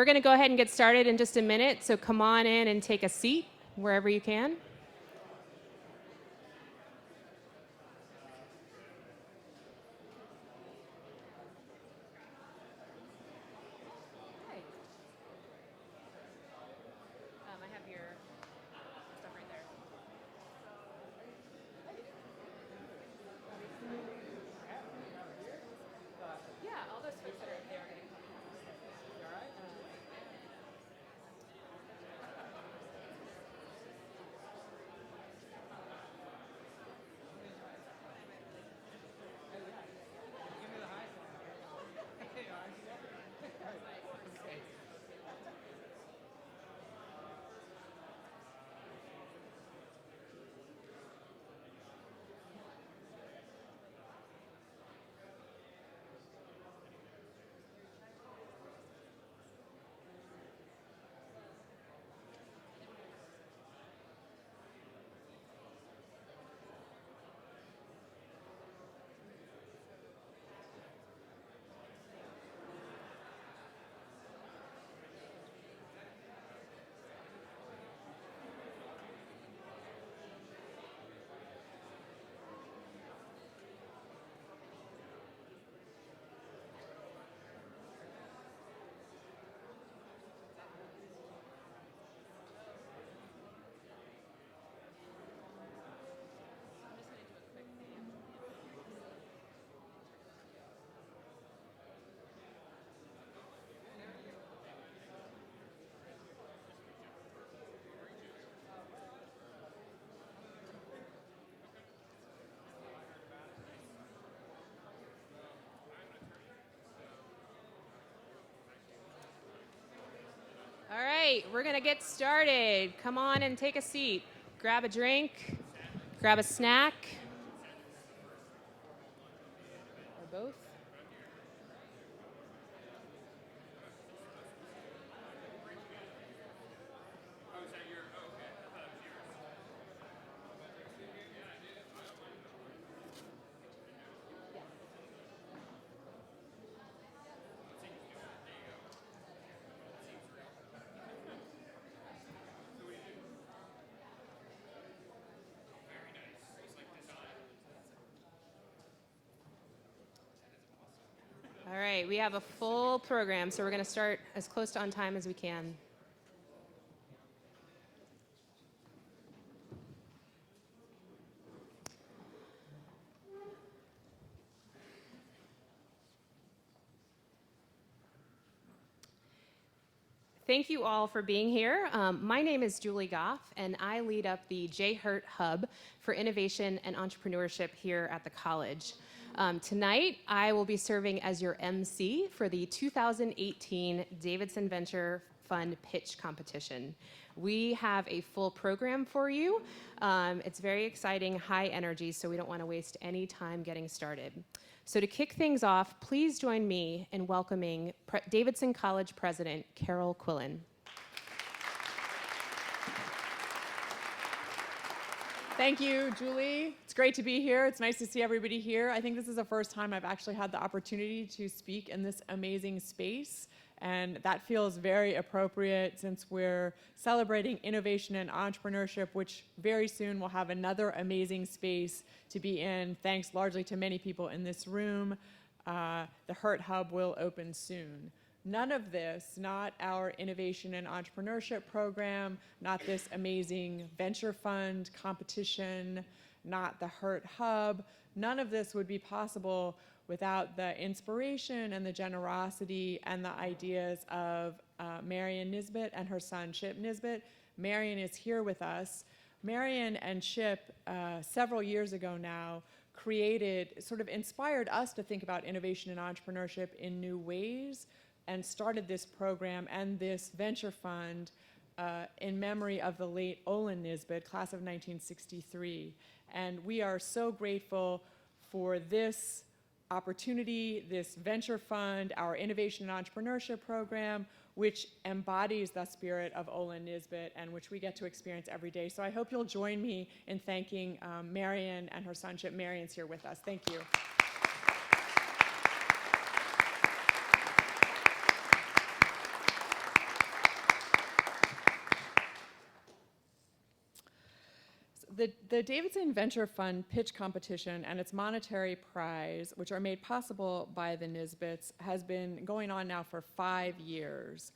We're going to go ahead and get started in just a minute, so come on in and take a seat wherever you can. I have your stuff right there. Yeah, all those folks that are there are going to come. All right. All right, we're going to get started. Come on and take a seat. Grab a drink, grab a snack, or both. All right, we have a full program, so we're going to start as close to on time as we can. Thank you all for being here. My name is Julie Goff, and I lead up the J. Hurt Hub for Innovation and Entrepreneurship here at the college. Tonight, I will be serving as your MC for the 2018 Davidson Venture Fund Pitch Competition. We have a full program for you. It's very exciting, high energy, so we don't want to waste any time getting started. So to kick things off, please join me in welcoming Davidson College President Carol Quillen. Thank you, Julie. It's great to be here. It's nice to see everybody here. I think this is the first time I've actually had the opportunity to speak in this amazing space, and that feels very appropriate since we're celebrating innovation and entrepreneurship, which very soon will have another amazing space to be in, thanks largely to many people in this room. The Hurt Hub will open soon. None of this, not our innovation and entrepreneurship program, not this amazing venture fund competition, not the Hurt Hub, none of this would be possible without the inspiration and the generosity and the ideas of Marion Nisbet and her son Chip Nisbet. Marion is here with us. Marion and Chip, several years ago now, sort of inspired us to think about innovation and entrepreneurship in new ways, and started this program and this venture fund in memory of the late Olin Nisbet, class of 1963. And we are so grateful for this opportunity, this venture fund, our innovation and entrepreneurship program, which embodies the spirit of Olin Nisbet and which we get to experience every day. So I hope you'll join me in thanking Marion and her son Chip. Marion's here with us. Thank you. the Davidson Venture Fund pitch competition and its monetary prize, which are made possible by the Nisbets, has been going on now for 5 years.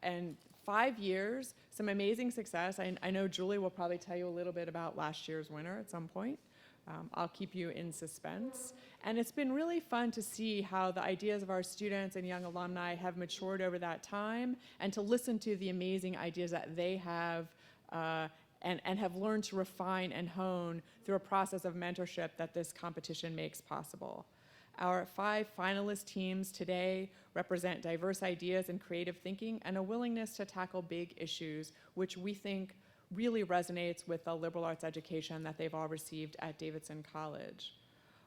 And 5 years, some amazing success. I know Julie will probably tell you a little bit about last year's winner at some point. I'll keep you in suspense. And it's been really fun to see how the ideas of our students and young alumni have matured over that time, and to listen to the amazing ideas that they have and have learned to refine and hone through a process of mentorship that this competition makes possible. Our 5 finalist teams today represent diverse ideas and creative thinking and a willingness to tackle big issues, which we think really resonates with the liberal arts education that they've all received at Davidson College.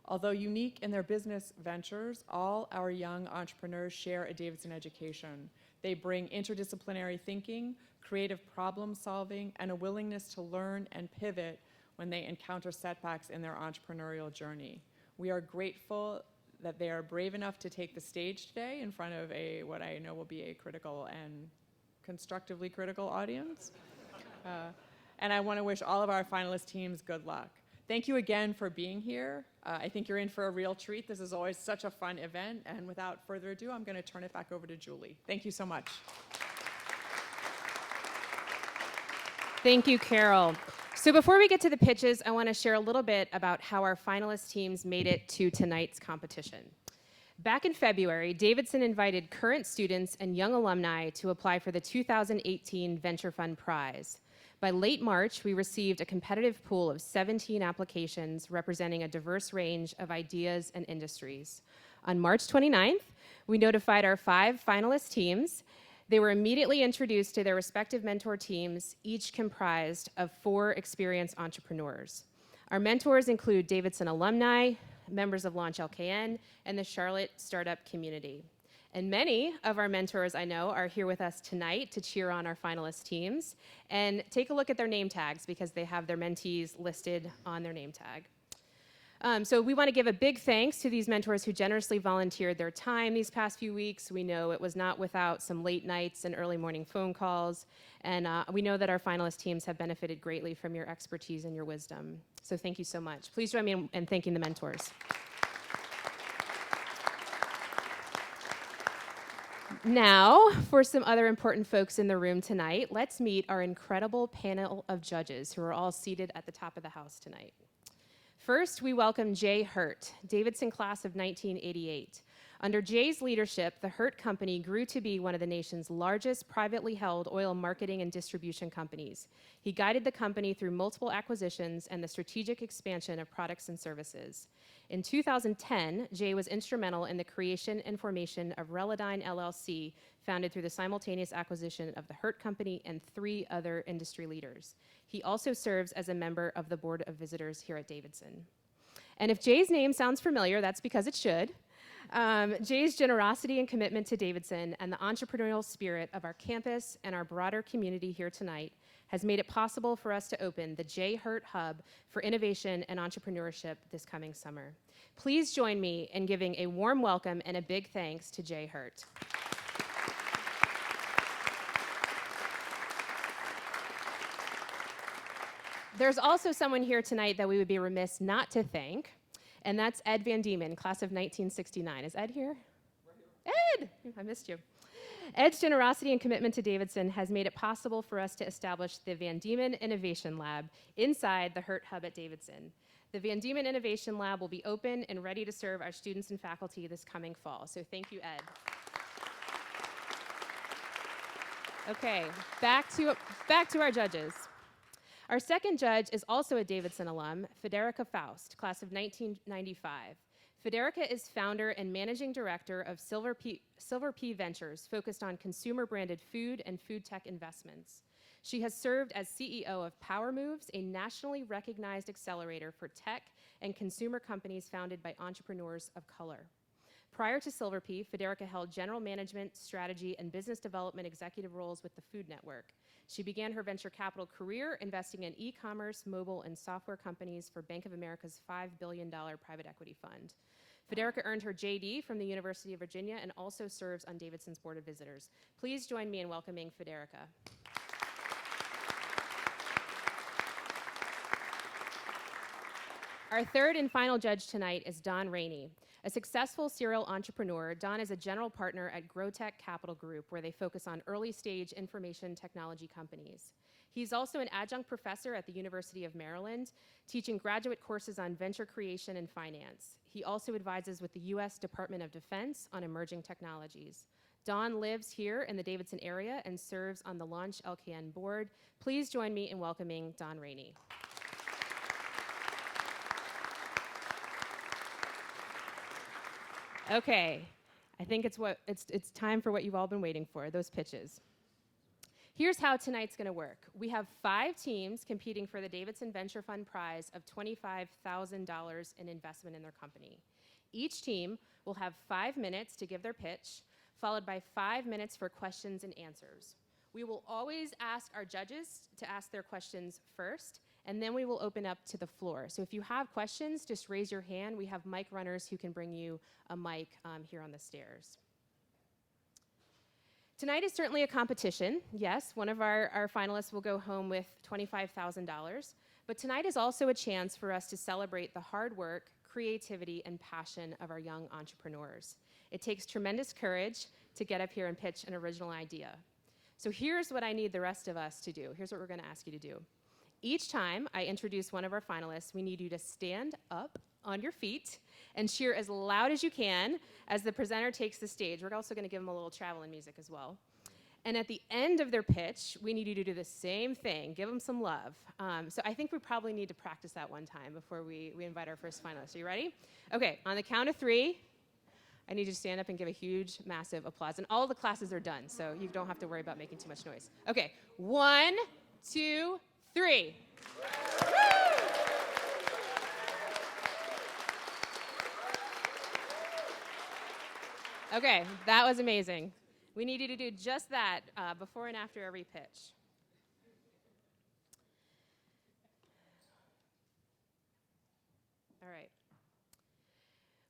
Although unique in their business ventures, all our young entrepreneurs share a Davidson education. They bring interdisciplinary thinking, creative problem solving, and a willingness to learn and pivot when they encounter setbacks in their entrepreneurial journey. We are grateful that they are brave enough to take the stage today in front of what I know will be a critical and constructively critical audience. And I want to wish all of our finalist teams good luck. Thank you again for being here. I think you're in for a real treat. This is always such a fun event. And without further ado, I'm going to turn it back over to Julie. Thank you so much. Thank you, Carol. So before we get to the pitches, I want to share a little bit about how our finalist teams made it to tonight's competition. Back in February, Davidson invited current students and young alumni to apply for the 2018 Venture Fund Prize. By late March, we received a competitive pool of 17 applications representing a diverse range of ideas and industries. On March 29th, we notified our 5 finalist teams. They were immediately introduced to their respective mentor teams, each comprised of 4 experienced entrepreneurs. Our mentors include Davidson alumni, members of Launch LKN, and the Charlotte startup community. And many of our mentors I know are here with us tonight to cheer on our finalist teams. And take a look at their name tags because they have their mentees listed on their name tag. So we want to give a big thanks to these mentors who generously volunteered their time these past few weeks. We know it was not without some late nights and early morning phone calls. And we know that our finalist teams have benefited greatly from your expertise and your wisdom. So thank you so much. Please join me in thanking the mentors. Now, for some other important folks in the room tonight, let's meet our incredible panel of judges who are all seated at the top of the house tonight. First, we welcome Jay Hurt, Davidson class of 1988. Under Jay's leadership, the Hurt Company grew to be one of the nation's largest privately held oil marketing and distribution companies. He guided the company through multiple acquisitions and the strategic expansion of products and services. In 2010, Jay was instrumental in the creation and formation of Relodyne LLC, founded through the simultaneous acquisition of the Hurt Company and 3 other industry leaders. He also serves as a member of the Board of Visitors here at Davidson. And if Jay's name sounds familiar, that's because it should. Jay's generosity and commitment to Davidson and the entrepreneurial spirit of our campus and our broader community here tonight has made it possible for us to open the Jay Hurt Hub for Innovation and Entrepreneurship this coming summer. Please join me in giving a warm welcome and a big thanks to Jay Hurt. There's also someone here tonight that we would be remiss not to thank, and that's Ed Van Diemen, class of 1969. Is Ed here? Ed! I missed you. Ed's generosity and commitment to Davidson has made it possible for us to establish the Van Diemen Innovation Lab inside the Hurt Hub at Davidson. The Van Diemen Innovation Lab will be open and ready to serve our students and faculty this coming fall. So thank you, Ed. Okay, back to our judges. Our second judge is also a Davidson alum, Federica Faust, class of 1995. Federica is founder and managing director of Silver P Ventures, focused on consumer-branded food and food tech investments. She has served as CEO of Power Moves, a nationally recognized accelerator for tech and consumer companies founded by entrepreneurs of color. Prior to Silver P, Federica held general management, strategy, and business development executive roles with the Food Network. She began her venture capital career investing in e-commerce, mobile, and software companies for Bank of America's $5 billion private equity fund. Federica earned her JD from the University of Virginia and also serves on Davidson's Board of Visitors. Please join me in welcoming Federica. Our third and final judge tonight is Don Rainey. A successful serial entrepreneur, Don is a general partner at Growtech Capital Group, where they focus on early-stage information technology companies. He's also an adjunct professor at the University of Maryland, teaching graduate courses on venture creation and finance. He also advises with the U.S. Department of Defense on emerging technologies. Don lives here in the Davidson area and serves on the Launch LKN board. Please join me in welcoming Don Rainey. Okay, I think it's time for what you've all been waiting for, those pitches. Here's how tonight's gonna work. We have 5 teams competing for the Davidson Venture Fund prize of $25,000 in investment in their company. Each team will have 5 minutes to give their pitch, followed by 5 minutes for questions and answers. We will always ask our judges to ask their questions first, and then we will open up to the floor. So if you have questions, just raise your hand. We have mic runners who can bring you a mic here on the stairs. Tonight is certainly a competition. Yes, one of our finalists will go home with $25,000, but tonight is also a chance for us to celebrate the hard work, creativity, and passion of our young entrepreneurs. It takes tremendous courage to get up here and pitch an original idea. So here's what I need the rest of us to do. Here's what we're gonna ask you to do. Each time I introduce one of our finalists, we need you to stand up on your feet and cheer as loud as you can as the presenter takes the stage. We're also gonna give them a little traveling music as well. And at the end of their pitch, we need you to do the same thing, give them some love. So I think we probably need to practice that one time before we invite our first finalist. Are you ready? Okay, on the count of 3, I need you to stand up and give a huge, massive applause. And all the classes are done, so you don't have to worry about making too much noise. Okay, 1, 2, 3. Okay, that was amazing. We need you to do just that before and after every pitch. All right.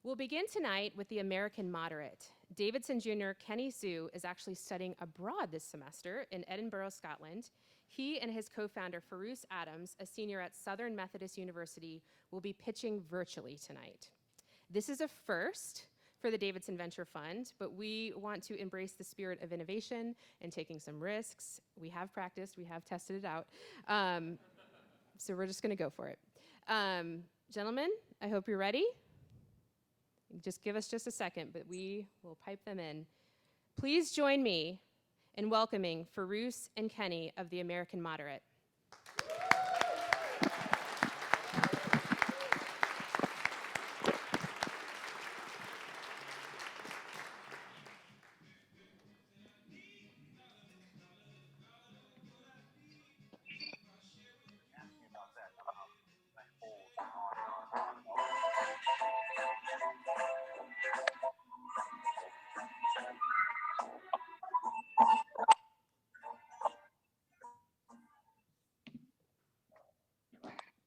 We'll begin tonight with the American moderate. Davidson Jr. Kenny Sue is actually studying abroad this semester in Edinburgh, Scotland. He and his co-founder, Farouz Adams, a senior at Southern Methodist University, will be pitching virtually tonight. This is a first for the Davidson Venture Fund, but we want to embrace the spirit of innovation and taking some risks. We have practiced, we have tested it out. So we're just gonna go for it. Gentlemen, I hope you're ready. Just give us just a second, but we will pipe them in. Please join me in welcoming Farouz and Kenny of the American Moderate.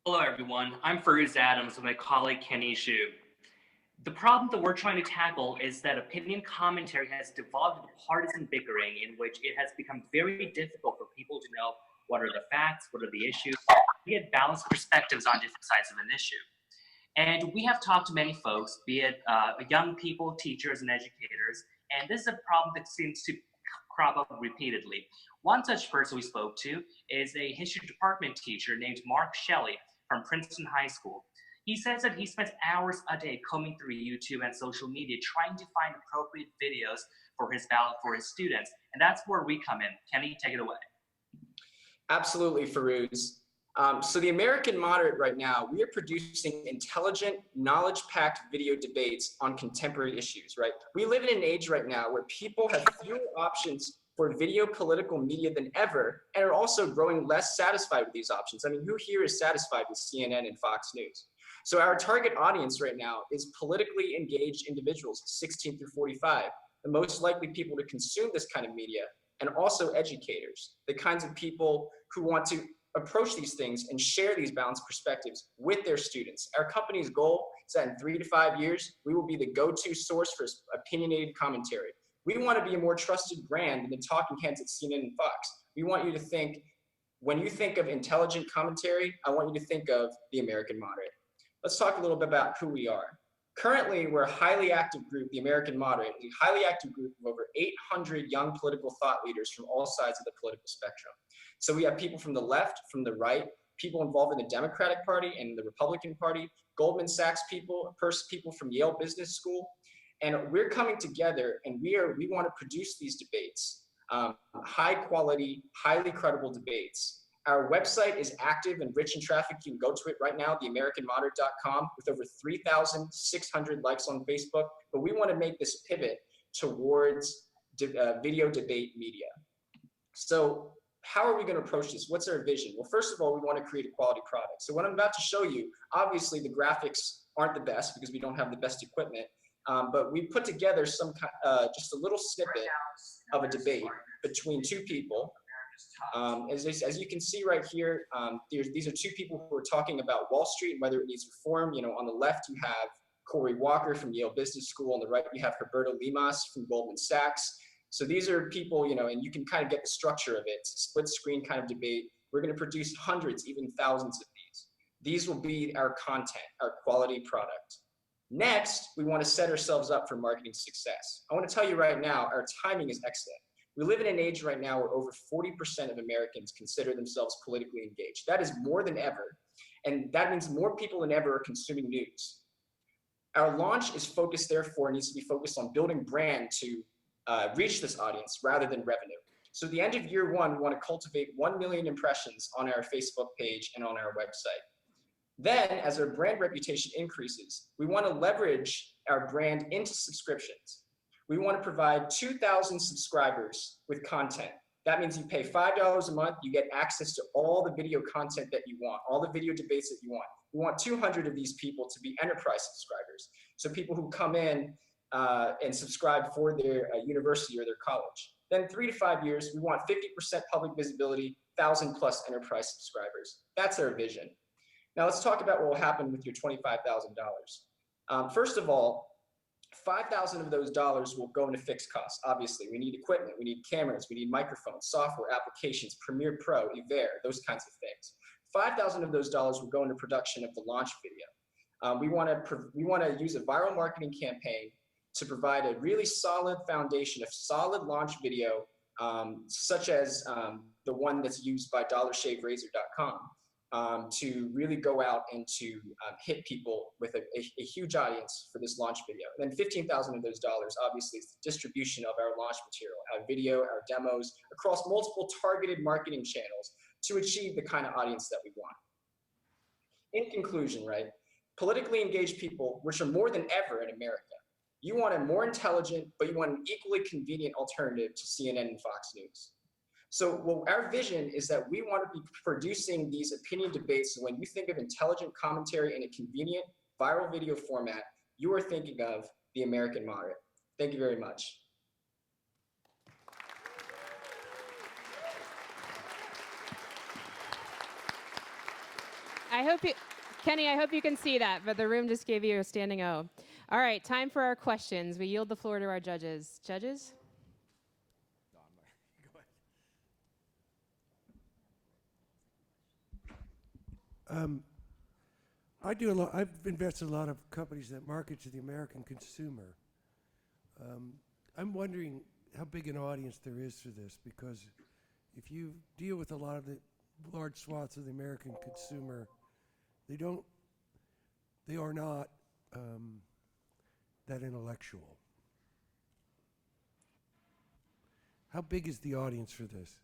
Hello, everyone. I'm Farouz Adams with my colleague Kenny Xu. The problem that we're trying to tackle is that opinion commentary has devolved into partisan bickering in which it has become very difficult for people to know what are the facts, what are the issues, to get balanced perspectives on different sides of an issue. And we have talked to many folks, be it young people, teachers, and educators, and this is a problem that seems to crop up repeatedly. One such person we spoke to is a history department teacher named Mark Shelley from Princeton High School. He says that he spends hours a day combing through YouTube and social media trying to find appropriate videos for his students, and that's where we come in. Kenny, take it away. Absolutely, Farouz. So the American Moderate right now, we are producing intelligent, knowledge-packed video debates on contemporary issues, right? We live in an age right now where people have fewer options for video political media than ever, and are also growing less satisfied with these options. I mean, who here is satisfied with CNN and Fox News? So our target audience right now is politically engaged individuals, 16 through 45, the most likely people to consume this kind of media, and also educators, the kinds of people who want to approach these things and share these balanced perspectives with their students. Our company's goal is that in 3 to 5 years, we will be the go-to source for opinionated commentary. We want to be a more trusted brand than the talking heads at CNN and Fox. We want you to think, when you think of intelligent commentary, I want you to think of the American Moderate. let's talk a little bit about who we are. Currently, we're a highly active group, the American Moderate, a highly active group of over 800 young political thought leaders from all sides of the political spectrum. So we have people from the left, from the right, people involved in the Democratic Party and the Republican Party, Goldman Sachs people, people from Yale Business School, and we're coming together and we want to produce these debates, high quality, highly credible debates. Our website is active and rich in traffic. You can go to it right now, theamericanmoderate.com, with over 3,600 likes on Facebook. But we want to make this pivot towards video debate media. So how are we going to approach this? What's our vision? Well, first of all, we want to create a quality product. So what I'm about to show you, obviously the graphics aren't the best because we don't have the best equipment, but we put together just a little snippet of a debate between two people. As you can see right here, these are two people who are talking about Wall Street and whether it needs reform. You know, on the left you have Cory Walker from Yale Business School. On the right you have Roberto Limas from Goldman Sachs. So these are people, you know, and you can kind of get the structure of it. It's a split screen kind of debate. We're going to produce hundreds, even thousands of these. These will be our content, our quality product. Next, we want to set ourselves up for marketing success. I want to tell you right now, our timing is excellent. We live in an age right now where over 40% of Americans consider themselves politically engaged. That is more than ever. And that means more people than ever are consuming news. Our launch is focused, therefore, needs to be focused on building brand to reach this audience rather than revenue. So at the end of year one, we want to cultivate 1 million impressions on our Facebook page and on our website. Then, as our brand reputation increases, we want to leverage our brand into subscriptions. We want to provide 2,000 subscribers with content. That means you pay $5 a month, you get access to all the video content that you want, all the video debates that you want. We want 200 of these people to be enterprise subscribers. So people who come in and subscribe for their university or their college. Then 3 to 5 years, we want 50% public visibility, 1,000 plus enterprise subscribers. That's our vision. Now let's talk about what will happen with your $25,000. First of all, 5,000 of those dollars will go into fixed costs. Obviously, we need equipment, we need cameras, we need microphones, software, applications, Premiere Pro, Ever, those kinds of things. 5,000 of those dollars will go into production of the launch video. We want to use a viral marketing campaign to provide a really solid foundation of solid launch video, such as the one that's used by dollarshaverazor.com. To really go out and to hit people with a huge audience for this launch video. And then 15,000 of those dollars, obviously, is the distribution of our launch material, our video, our demos, across multiple targeted marketing channels to achieve the kind of audience that we want. In conclusion, right, politically engaged people, which are more than ever in America, you want a more intelligent, but you want an equally convenient alternative to CNN and Fox News. So well, our vision is that we want to be producing these opinion debates. So when you think of intelligent commentary in a convenient viral video format, you are thinking of the American Moderate. Thank you very much. Kenny, I hope you can see that, but the room just gave you a standing O. All right, time for our questions. We yield the floor to our judges. Judges? I've invested in a lot of companies that market to the American consumer. I'm wondering how big an audience there is for this, because if you deal with a lot of the large swaths of the American consumer, they are not that intellectual. How big is the audience for this?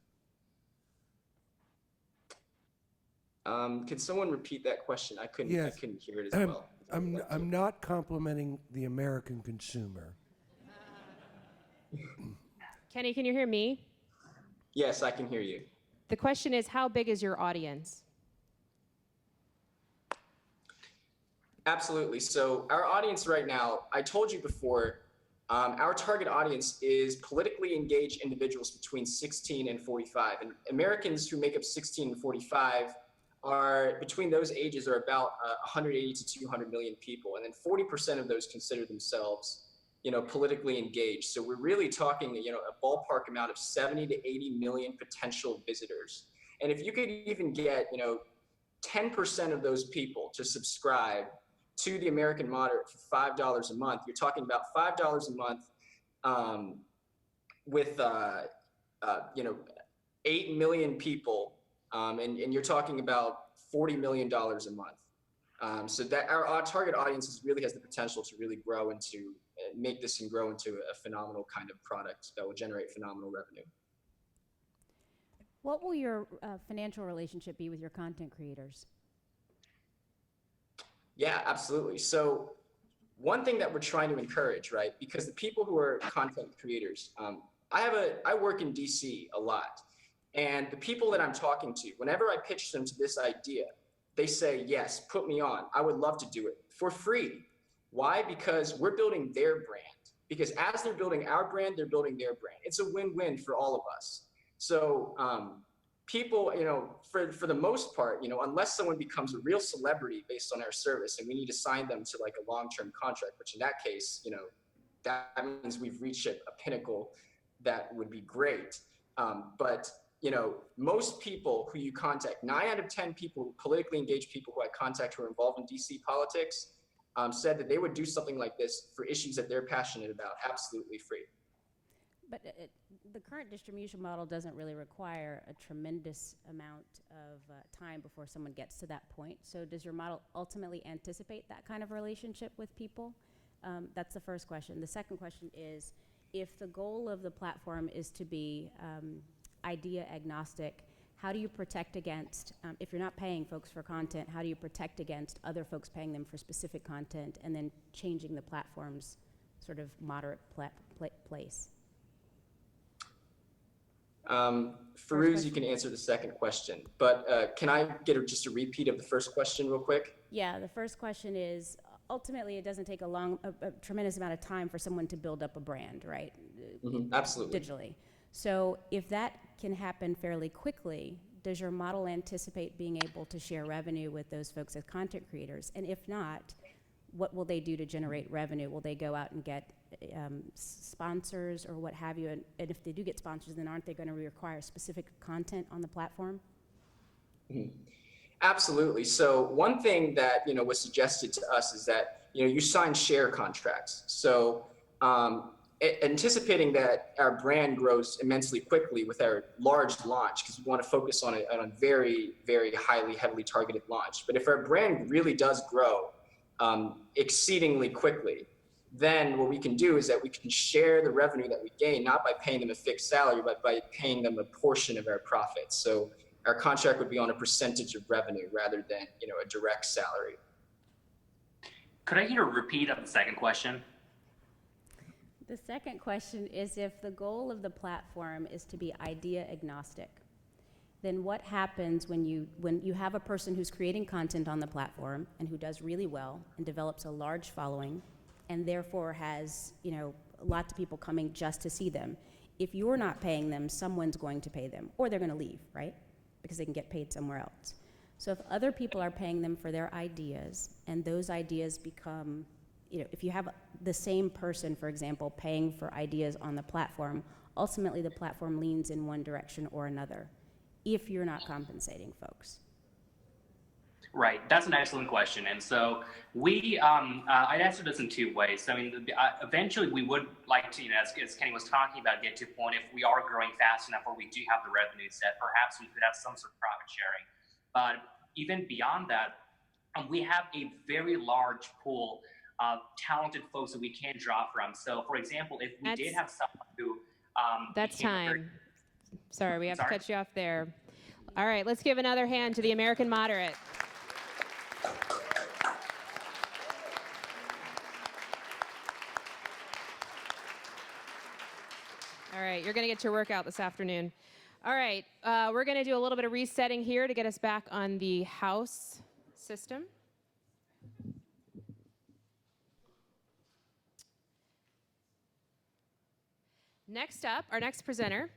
Could someone repeat that question? I couldn't hear it as well. I'm not complimenting the American consumer. Kenny, can you hear me? Yes, I can hear you. The question is, how big is your audience? Absolutely. So our audience right now, I told you before, our target audience is politically engaged individuals between 16 and 45. And Americans who make up 16 and 45 are, between those ages, are about 180 to 200 million people. And then 40% of those consider themselves, politically engaged. So we're really talking, a ballpark amount of 70 to 80 million potential visitors. And if you could even get, 10% of those people to subscribe to the American moderate for $5 a month, you're talking about $5 a month with you know, 8 million people, and you're talking about $40 million a month. So that our target audience really has the potential to really grow into, make this and grow into a phenomenal kind of product that will generate phenomenal revenue. What will your financial relationship be with your content creators? Yeah, absolutely. So one thing that we're trying to encourage, right? Because the people who are content creators, I work in DC a lot, and the people that I'm talking to, whenever I pitch them to this idea, they say, yes, put me on. I would love to do it for free. Why? Because we're building their brand. Because as they're building our brand, they're building their brand. It's a win-win for all of us. So people, you know, for the most part, you know, unless someone becomes a real celebrity based on our service and we need to sign them to like a long-term contract, which in that case, you know, that means we've reached a pinnacle that would be great. But you know, most people who you contact, 9 out of 10 people, politically engaged people who I contact who are involved in DC politics, said that they would do something like this for issues that they're passionate about, absolutely free. But the current distribution model doesn't really require a tremendous amount of time before someone gets to that point. So does your model ultimately anticipate that kind of relationship with people? That's the first question. The second question is, if the goal of the platform is to be idea agnostic, how do you protect against, if you're not paying folks for content, how do you protect against other folks paying them for specific content and then changing the platform's sort of moderate place? Farouz, you can answer the second question, but can I get just a repeat of the first question real quick? Yeah, the first question is, ultimately, it doesn't take a tremendous amount of time for someone to build up a brand, right? Absolutely. Digitally. So if that can happen fairly quickly, does your model anticipate being able to share revenue with those folks as content creators? And if not, what will they do to generate revenue? Will they go out and get sponsors or what have you? And if they do get sponsors, then aren't they going to require specific content on the platform? Absolutely. So one thing that, you know, was suggested to us is that, you know, you sign share contracts. So anticipating that our brand grows immensely quickly with our large launch, because we want to focus on a very, very heavily targeted launch. But if our brand really does grow exceedingly quickly, then what we can do is that we can share the revenue that we gain, not by paying them a fixed salary, but by paying them a portion of our profits. So our contract would be on a percentage of revenue rather than, you know, a direct salary. Could I get a repeat of the second question? The second question is, if the goal of the platform is to be idea agnostic, then what happens when you have a person who's creating content on the platform and who does really well and develops a large following and therefore has, you know, lots of people coming just to see them? If you're not paying them, someone's going to pay them, or they're going to leave, right? Because they can get paid somewhere else. So if other people are paying them for their ideas and those ideas become, you know, if you have the same person, for example, paying for ideas on the platform, ultimately the platform leans in one direction or another if you're not compensating folks. Right, that's an excellent question. And so I'd answer this in two ways. I mean, eventually we would like to, you know, as Kenny was talking about, get to a point if we are growing fast enough where we do have the revenue set, perhaps we could have some sort of profit sharing. But even beyond that, we have a very large pool of talented folks that we can draw from. So for example, if we did have someone who That's time. Sorry, we have to cut you off there. All right, let's give another hand to the American Moderate. All right, you're going to get your workout this afternoon. All right, we're going to do a little bit of resetting here to get us back on the house system. Next up, our next presenter,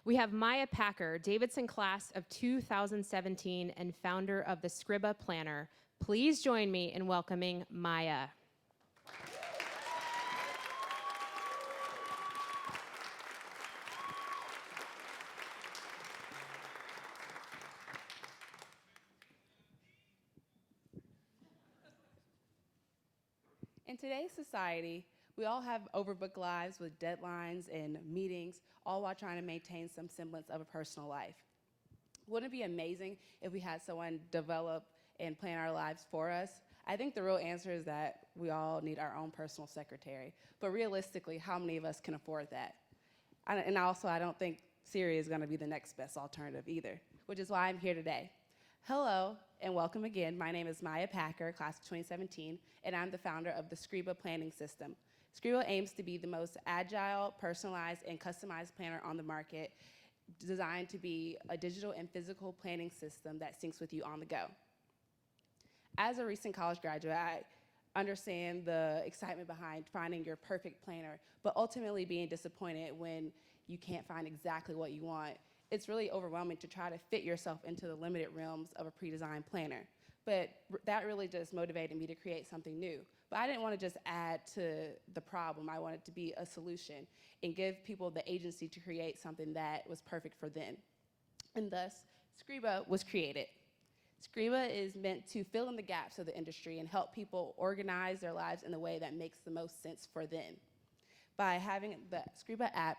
we have Maya Packer, Davidson class of 2017 and founder of the Scriba Planner. Please join me in welcoming Maya. In today's society, we all have overbooked lives with deadlines and meetings, all while trying to maintain some semblance of a personal life. Wouldn't it be amazing if we had someone develop and plan our lives for us? I think the real answer is that we all need our own personal secretary. But realistically, how many of us can afford that? And also, I don't think Siri is going to be the next best alternative either, which is why I'm here today. Hello, and welcome again. My name is Maya Packer, class of 2017, and I'm the founder of the Scriba planning system. Scriba aims to be the most agile, personalized, and customized planner on the market, designed to be a digital and physical planning system that syncs with you on the go. As a recent college graduate, I understand the excitement behind finding your perfect planner, but ultimately being disappointed when you can't find exactly what you want. It's really overwhelming to try to fit yourself into the limited realms of a pre-designed planner. But that really just motivated me to create something new. But I didn't want to just add to the problem. I wanted to be a solution and give people the agency to create something that was perfect for them. And thus, Scriba was created. Scriba is meant to fill in the gaps of the industry and help people organize their lives in the way that makes the most sense for them. By having the Scriba app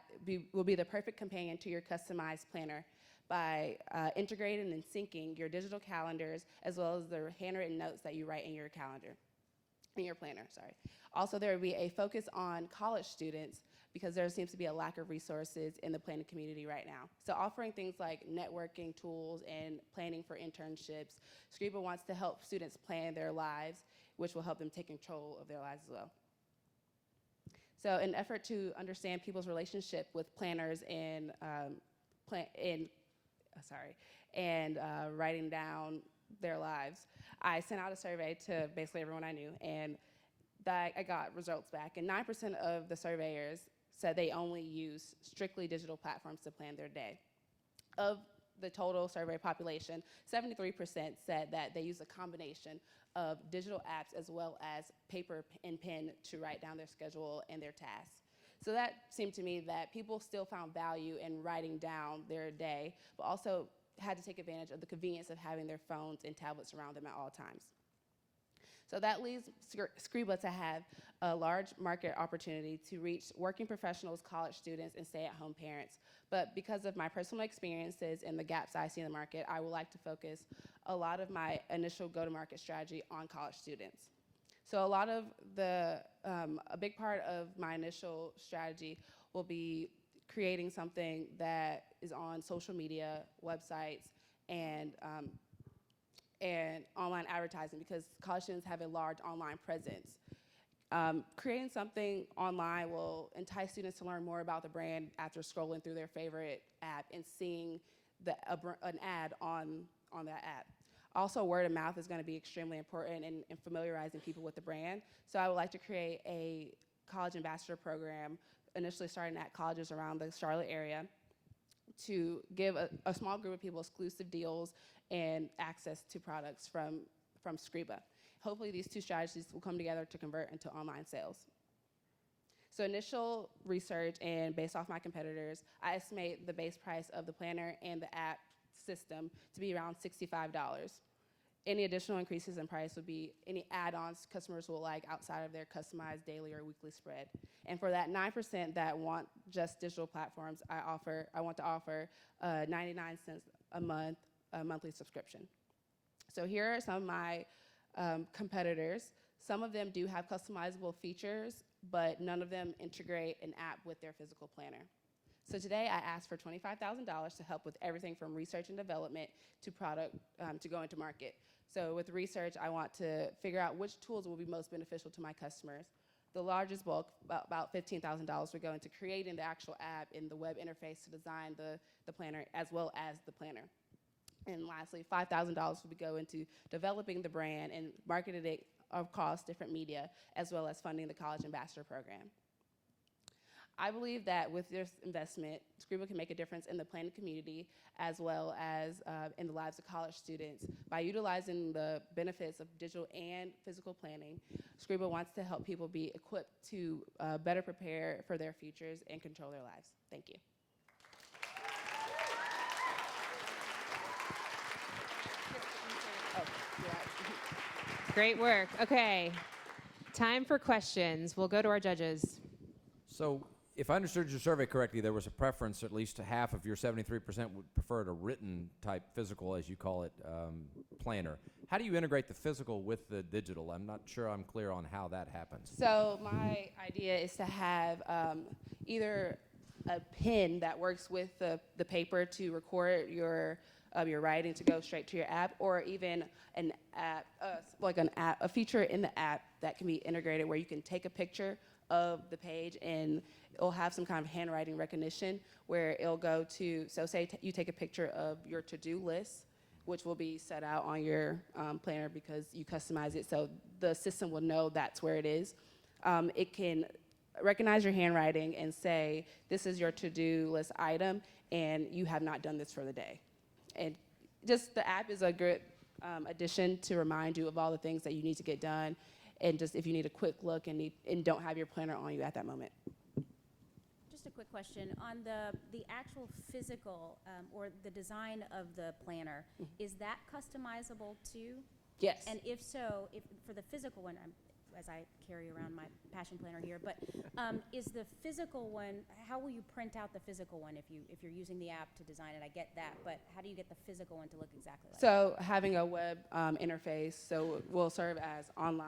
will be the perfect companion to your customized planner by integrating and syncing your digital calendars as well as the handwritten notes that you write in your calendar, in your planner, sorry. Also, there will be a focus on college students because there seems to be a lack of resources in the planning community right now. So offering things like networking tools and planning for internships, Scriba wants to help students plan their lives, which will help them take control of their lives as well. So in an effort to understand people's relationship with planners and writing down their lives, I sent out a survey to basically everyone I knew, and I got results back. And 9% of the surveyors said they only use strictly digital platforms to plan their day. Of the total survey population, 73% said that they use a combination of digital apps as well as paper and pen to write down their schedule and their tasks. So that seemed to me that people still found value in writing down their day, but also had to take advantage of the convenience of having their phones and tablets around them at all times. So that leaves Scriba to have a large market opportunity to reach working professionals, college students, and stay-at-home parents. But because of my personal experiences and the gaps I see in the market, I would like to focus a lot of my initial go-to-market strategy on college students. So a big part of my initial strategy will be creating something that is on social media, websites, and online advertising because college students have a large online presence. Creating something online will entice students to learn more about the brand after scrolling through their favorite app and seeing an ad on that app. Also, word of mouth is going to be extremely important in familiarizing people with the brand. So I would like to create a college ambassador program, initially starting at colleges around the Charlotte area, to give a small group of people exclusive deals and access to products from Scriba. Hopefully these two strategies will come together to convert into online sales. So initial research and based off my competitors, I estimate the base price of the planner and the app system to be around $65. Any additional increases in price would be any add-ons customers will like outside of their customized daily or weekly spread. And for that 9% that want just digital platforms, I want to offer 99 cents a month, a monthly subscription. So here are some of my competitors. Some of them do have customizable features, but none of them integrate an app with their physical planner. So today I asked for $25,000 to help with everything from research and development to product to go into market. So with research, I want to figure out which tools will be most beneficial to my customers. The largest bulk, about $15,000, would go into creating the actual app and the web interface to design the planner as well as the planner. And lastly, $5,000 would go into developing the brand and marketing it across different media, as well as funding the college ambassador program. I believe that with this investment, Scriba can make a difference in the planning community as well as in the lives of college students. By utilizing the benefits of digital and physical planning, Scriba wants to help people be equipped to better prepare for their futures and control their lives. Thank you. Great work. Okay. time for questions. We'll go to our judges. So, if I understood your survey correctly, there was a preference, at least half of your 73% would prefer a written type physical, as you call it, planner. How do you integrate the physical with the digital? I'm not sure I'm clear on how that happens. So my idea is to have either a pen that works with the paper to record your writing to go straight to your app, or even an app, a feature in the app that can be integrated where you can take a picture of the page and it'll have some kind of handwriting recognition where it'll go to, so say you take a picture of your to-do list, which will be set out on your planner because you customize it, so the system will know that's where it is. It can recognize your handwriting and say, this is your to-do list item, and you have not done this for the day. And just the app is a good addition to remind you of all the things that you need to get done, and just if you need a quick look and don't have your planner on you at that moment. Just a quick question. On the actual physical or the design of the planner, is that customizable too? Yes. And if so, if for the physical one, as I carry around my passion planner here, but is the physical one, how will you print out the physical one if you're using the app to design it? I get that, but how do you get the physical one to look exactly like So having a web interface, so will serve as an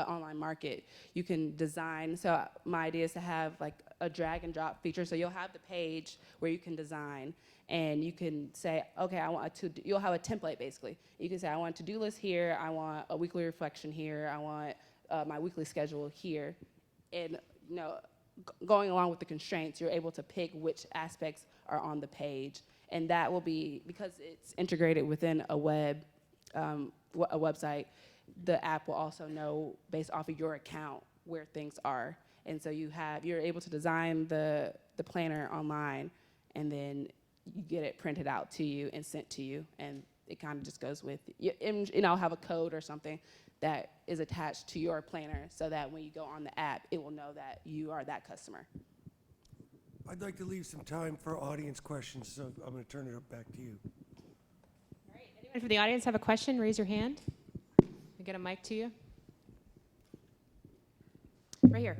online market. You can design, so my idea is to have like a drag and drop feature. So you'll have the page where you can design, and you can say, okay, you'll have a template basically. You can say, I want a to-do list here, I want a weekly reflection here, I want my weekly schedule here. And going along with the constraints, you're able to pick which aspects are on the page. And that will be, because it's integrated within a website, the app will also know based off of your account where things are. And so you're able to design the planner online, and then you get it printed out to you and sent to you, and it kind of just goes with you. And I'll have a code or something that is attached to your planner so that when you go on the app, it will know that you are that customer. I'd like to leave some time for audience questions, so I'm going to turn it back to you. All right. Anyone from the audience have a question? Raise your hand. We'll get a mic to you. Right here.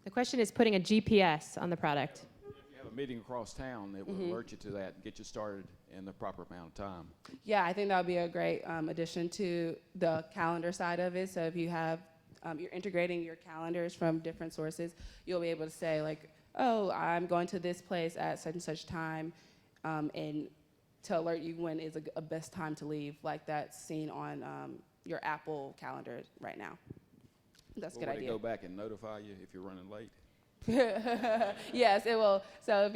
The question is putting a GPS on the product. If you have a meeting across town, it will alert you to that and get you started in the proper amount of time. Yeah, I think that would be a great addition to the calendar side of it. So if you have, you're integrating your calendars from different sources, you'll be able to say like, oh, I'm going to this place at such and such time, and to alert you when is a best time to leave, like that's seen on your Apple calendar right now. That's a good idea. Will it go back and notify you if you're running late? Yes, it will. So if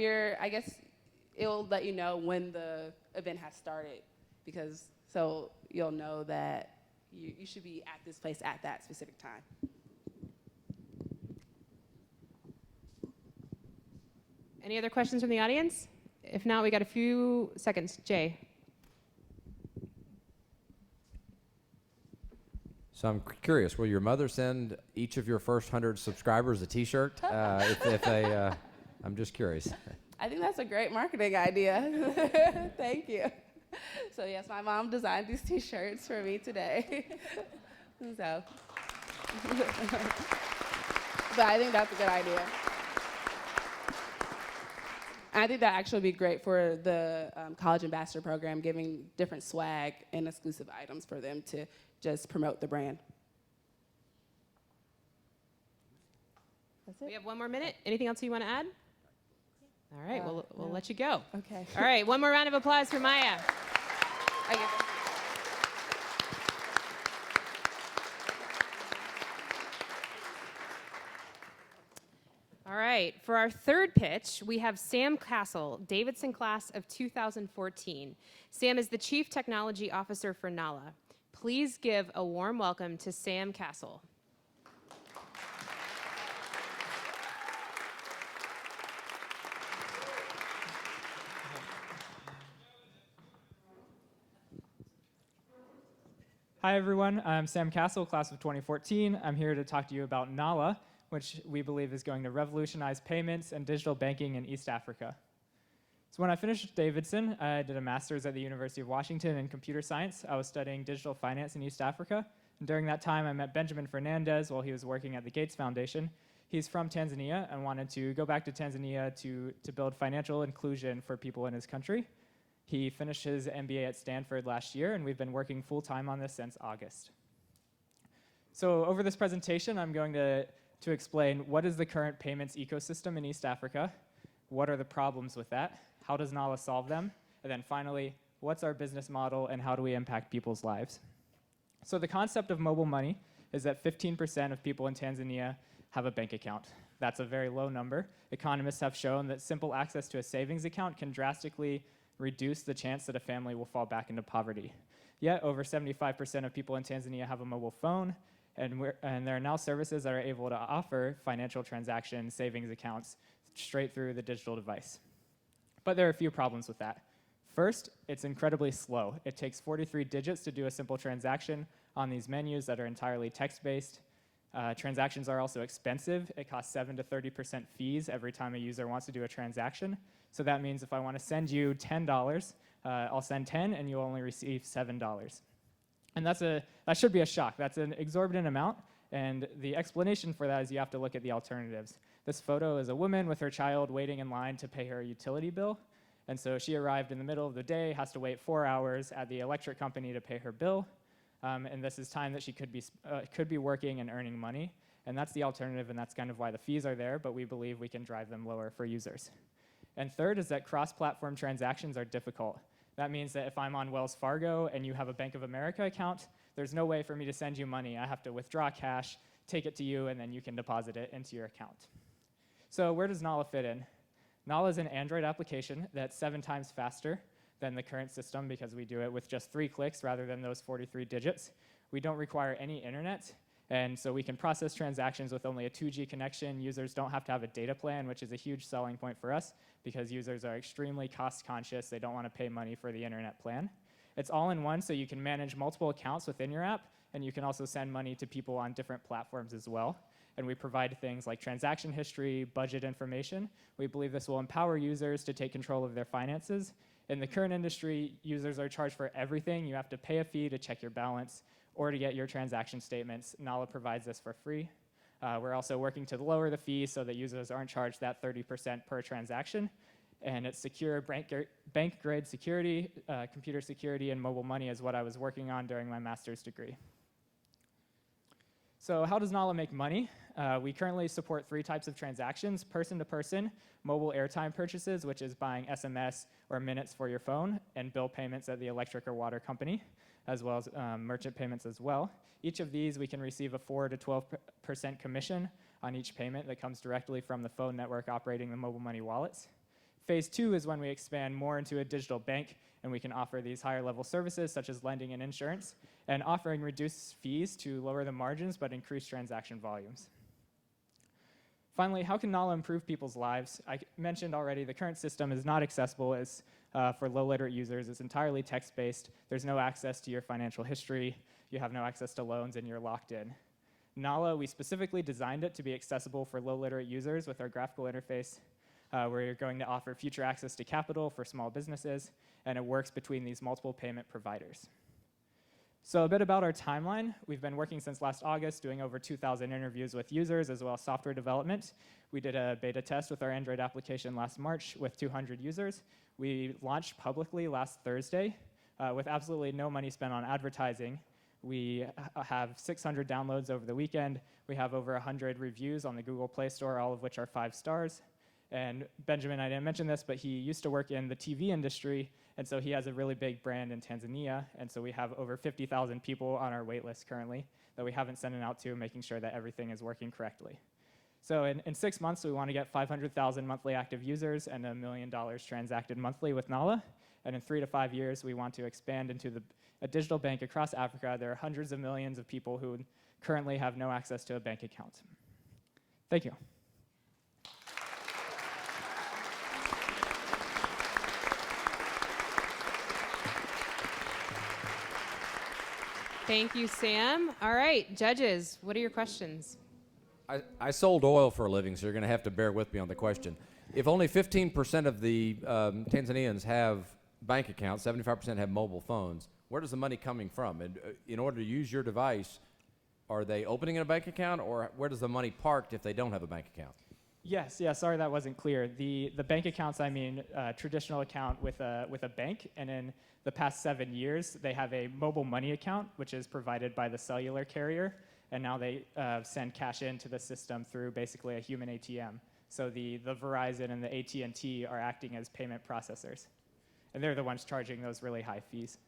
it will let you know when the event has started, because so you'll know that you should be at this place at that specific time. Any other questions from the audience? If not, we got a few seconds. Jay. So I'm curious, will your mother send each of your first 100 subscribers a T-shirt? I'm just curious. I think that's a great marketing idea. Thank you. So yes, my mom designed these T-shirts for me today. So, but I think that's a good idea. I think that actually would be great for the college ambassador program, giving different swag and exclusive items for them to just promote the brand. That's it. We have one more minute. Anything else you want to add? All right, we'll let you go. Okay. All right, one more round of applause for Maya. I get that. All right, for our third pitch, we have Sam Castle, Davidson class of 2014. Sam is the Chief Technology Officer for NALA. Please give a warm welcome to Sam Castle. Hi everyone, I'm Sam Castle, class of 2014. I'm here to talk to you about NALA, which we believe is going to revolutionize payments and digital banking in East Africa. So when I finished Davidson, I did a master's at the University of Washington in computer science. I was studying digital finance in East Africa. And during that time, I met Benjamin Fernandez while he was working at the Gates Foundation. He's from Tanzania and wanted to go back to Tanzania to build financial inclusion for people in his country. He finished his MBA at Stanford last year, and we've been working full-time on this since August. So over this presentation, I'm going to explain what is the current payments ecosystem in East Africa, what are the problems with that, how does NALA solve them, and then finally, what's our business model and how do we impact people's lives? So the concept of mobile money is that 15% of people in Tanzania have a bank account. That's a very low number. Economists have shown that simple access to a savings account can drastically reduce the chance that a family will fall back into poverty. Yet over 75% of people in Tanzania have a mobile phone, and there are now services that are able to offer financial transaction savings accounts straight through the digital device. But there are a few problems with that. First, it's incredibly slow. It takes 43 digits to do a simple transaction on these menus that are entirely text-based. Transactions are also expensive. It costs 7 to 30% fees every time a user wants to do a transaction. So that means if I want to send you $10, I'll send 10 and you'll only receive $7. And that should be a shock. That's an exorbitant amount. And the explanation for that is you have to look at the alternatives. This photo is a woman with her child waiting in line to pay her utility bill. And so she arrived in the middle of the day, has to wait 4 hours at the electric company to pay her bill. And this is time that she could be working and earning money. And that's the alternative, and that's kind of why the fees are there, but we believe we can drive them lower for users. And third is that cross-platform transactions are difficult. That means that if I'm on Wells Fargo and you have a Bank of America account, there's no way for me to send you money. I have to withdraw cash, take it to you, and then you can deposit it into your account. So where does NALA fit in? NALA is an Android application that's 7 times faster than the current system because we do it with just 3 clicks rather than those 43 digits. We don't require any internet, and so we can process transactions with only a 2G connection. Users don't have to have a data plan, which is a huge selling point for us because users are extremely cost conscious. They don't want to pay money for the internet plan. It's all in one, so you can manage multiple accounts within your app, and you can also send money to people on different platforms as well. And we provide things like transaction history, budget information. We believe this will empower users to take control of their finances. In the current industry, users are charged for everything. You have to pay a fee to check your balance or to get your transaction statements. NALA provides this for free. We're also working to lower the fee so that users aren't charged that 30% per transaction. And it's secure bank-grade security, computer security, and mobile money is what I was working on during my master's degree. So how does NALA make money? We currently support 3 types of transactions: person-to-person, mobile airtime purchases, which is buying SMS or minutes for your phone, and bill payments at the electric or water company, as well as merchant payments as well. Each of these, we can receive a 4 to 12% commission on each payment that comes directly from the phone network operating the mobile money wallets. Phase 2 is when we expand more into a digital bank, and we can offer these higher level services such as lending and insurance, and offering reduced fees to lower the margins but increase transaction volumes. Finally, how can NALA improve people's lives? I mentioned already the current system is not accessible for low literate users. It's entirely text-based. There's no access to your financial history. You have no access to loans, and you're locked in. NALA, we specifically designed it to be accessible for low literate users with our graphical interface. We're going to offer future access to capital for small businesses, and it works between these multiple payment providers. So a bit about our timeline. We've been working since last August, doing over 2,000 interviews with users as well as software development. We did a beta test with our Android application last March with 200 users. We launched publicly last Thursday with absolutely no money spent on advertising. We have 600 downloads over the weekend. We have over 100 reviews on the Google Play Store, all of which are 5 stars. And Benjamin, I didn't mention this, but he used to work in the TV industry, and so he has a really big brand in Tanzania, and so we have over 50,000 people on our wait list currently that we haven't sent it out to, making sure that everything is working correctly. So in 6 months, we want to get 500,000 monthly active users and $1 million transacted monthly with NALA, and in 3 to 5 years, we want to expand into a digital bank across Africa. There are hundreds of millions of people who currently have no access to a bank account. Thank you. Thank you, Sam. All right, judges, what are your questions? I sold oil for a living, so you're going to have to bear with me on the question. If only 15% of the Tanzanians have bank accounts, 75% have mobile phones, where does the money coming from? And in order to use your device, are they opening a bank account, or where does the money parked if they don't have a bank account? Yes, yeah, sorry that wasn't clear. The bank accounts, I mean traditional account with a bank, and in the past 7 years, they have a mobile money account, which is provided by the cellular carrier, and now they send cash into the system through basically a human ATM. So the Verizon and the AT&T are acting as payment processors, and they're the ones charging those really high fees.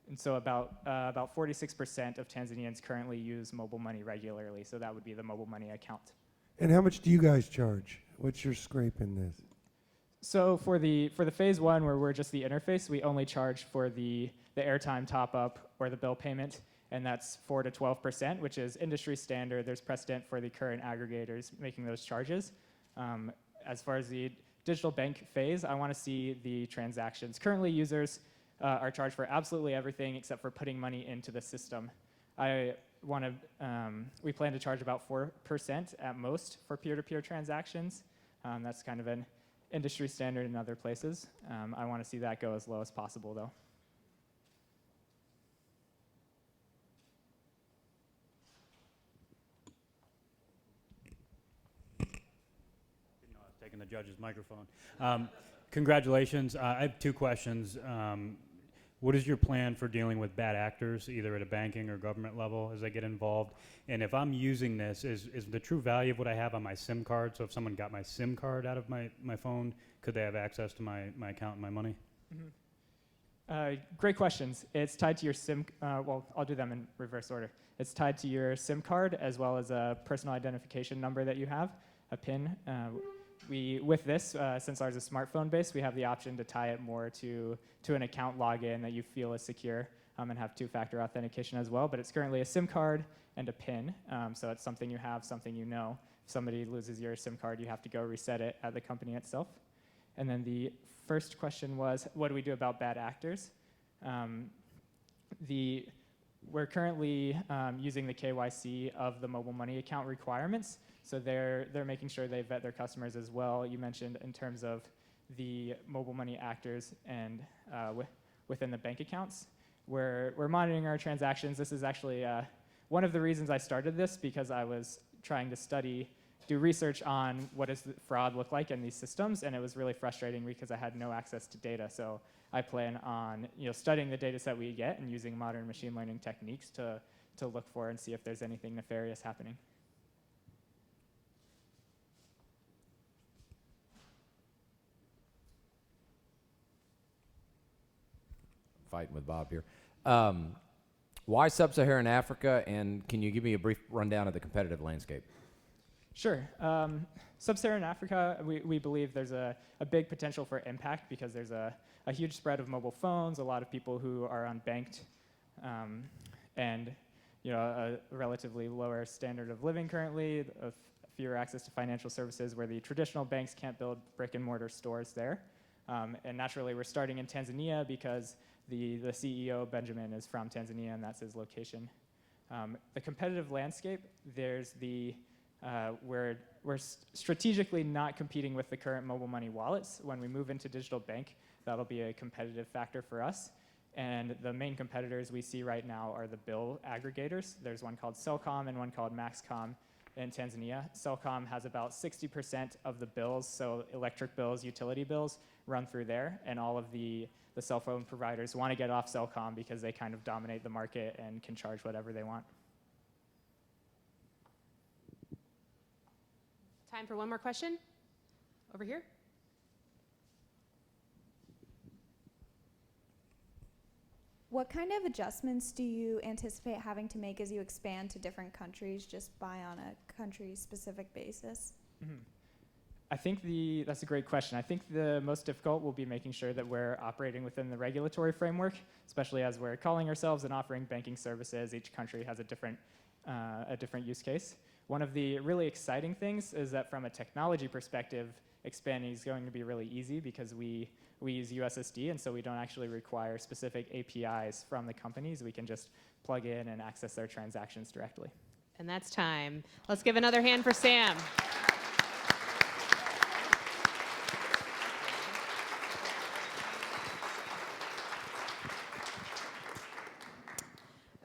And so about 46% of Tanzanians currently use mobile money regularly, so that would be the mobile money account. And how much do you guys charge? What's your scrape in this? So for the phase one, where we're just the interface, we only charge for the airtime top up or the bill payment, and that's 4 to 12%, which is industry standard. There's precedent for the current aggregators making those charges. As far as the digital bank phase, I want to see the transactions. Currently, users are charged for absolutely everything except for putting money into the system. We plan to charge about 4% at most for peer-to-peer transactions. That's kind of an industry standard in other places. I want to see that go as low as possible, though. Didn't know I was taking the judge's microphone. Congratulations. I have two questions. What is your plan for dealing with bad actors, either at a banking or government level, as they get involved? And if I'm using this, is the true value of what I have on my SIM card? So if someone got my SIM card out of my phone, could they have access to my account and my money? Mm-hmm. Great questions. It's tied to your SIM. Well, I'll do them in reverse order. It's tied to your SIM card as well as a personal identification number that you have, a PIN. With this, since ours is smartphone based, we have the option to tie it more to an account login that you feel is secure, and have two-factor authentication as well. But it's currently a SIM card and a PIN, so it's something you have, something you know. If somebody loses your SIM card, you have to go reset it at the company itself. And then the first question was, what do we do about bad actors? We're currently using the KYC of the mobile money account requirements. So they're making sure they vet their customers as well. You mentioned in terms of the mobile money actors and within the bank accounts. We're monitoring our transactions. This is actually one of the reasons I started this, because I was trying to do research on what does the fraud look like in these systems, and it was really frustrating because I had no access to data. So I plan on studying the data set we get and using modern machine learning techniques to look for and see if there's anything nefarious happening. Fighting with Bob here. Why sub-Saharan Africa, and can you give me a brief rundown of the competitive landscape? Sure. Sub-Saharan Africa, we believe there's a big potential for impact because there's a huge spread of mobile phones, a lot of people who are unbanked, and a relatively lower standard of living currently, fewer access to financial services where the traditional banks can't build brick-and-mortar stores there. And naturally, we're starting in Tanzania because the CEO, Benjamin, is from Tanzania, and that's his location. The competitive landscape, we're strategically not competing with the current mobile money wallets. When we move into digital bank, that'll be a competitive factor for us. And the main competitors we see right now are the bill aggregators. There's one called Cellcom and one called Maxcom in Tanzania. Cellcom has about 60% of the bills, so electric bills, utility bills, run through there, and all of the cell phone providers want to get off Cellcom because they kind of dominate the market and can charge whatever they want. Time for one more question. Over here. What kind of adjustments do you anticipate having to make as you expand to different countries, just buy on a country-specific basis? Mm-hmm. I think that's a great question. I think the most difficult will be making sure that we're operating within the regulatory framework, especially as we're calling ourselves and offering banking services. Each country has a different use case. One of the really exciting things is that from a technology perspective, expanding is going to be really easy because we use USSD, and so we don't actually require specific APIs from the companies. We can just plug in and access their transactions directly. And that's time. Let's give another hand for Sam.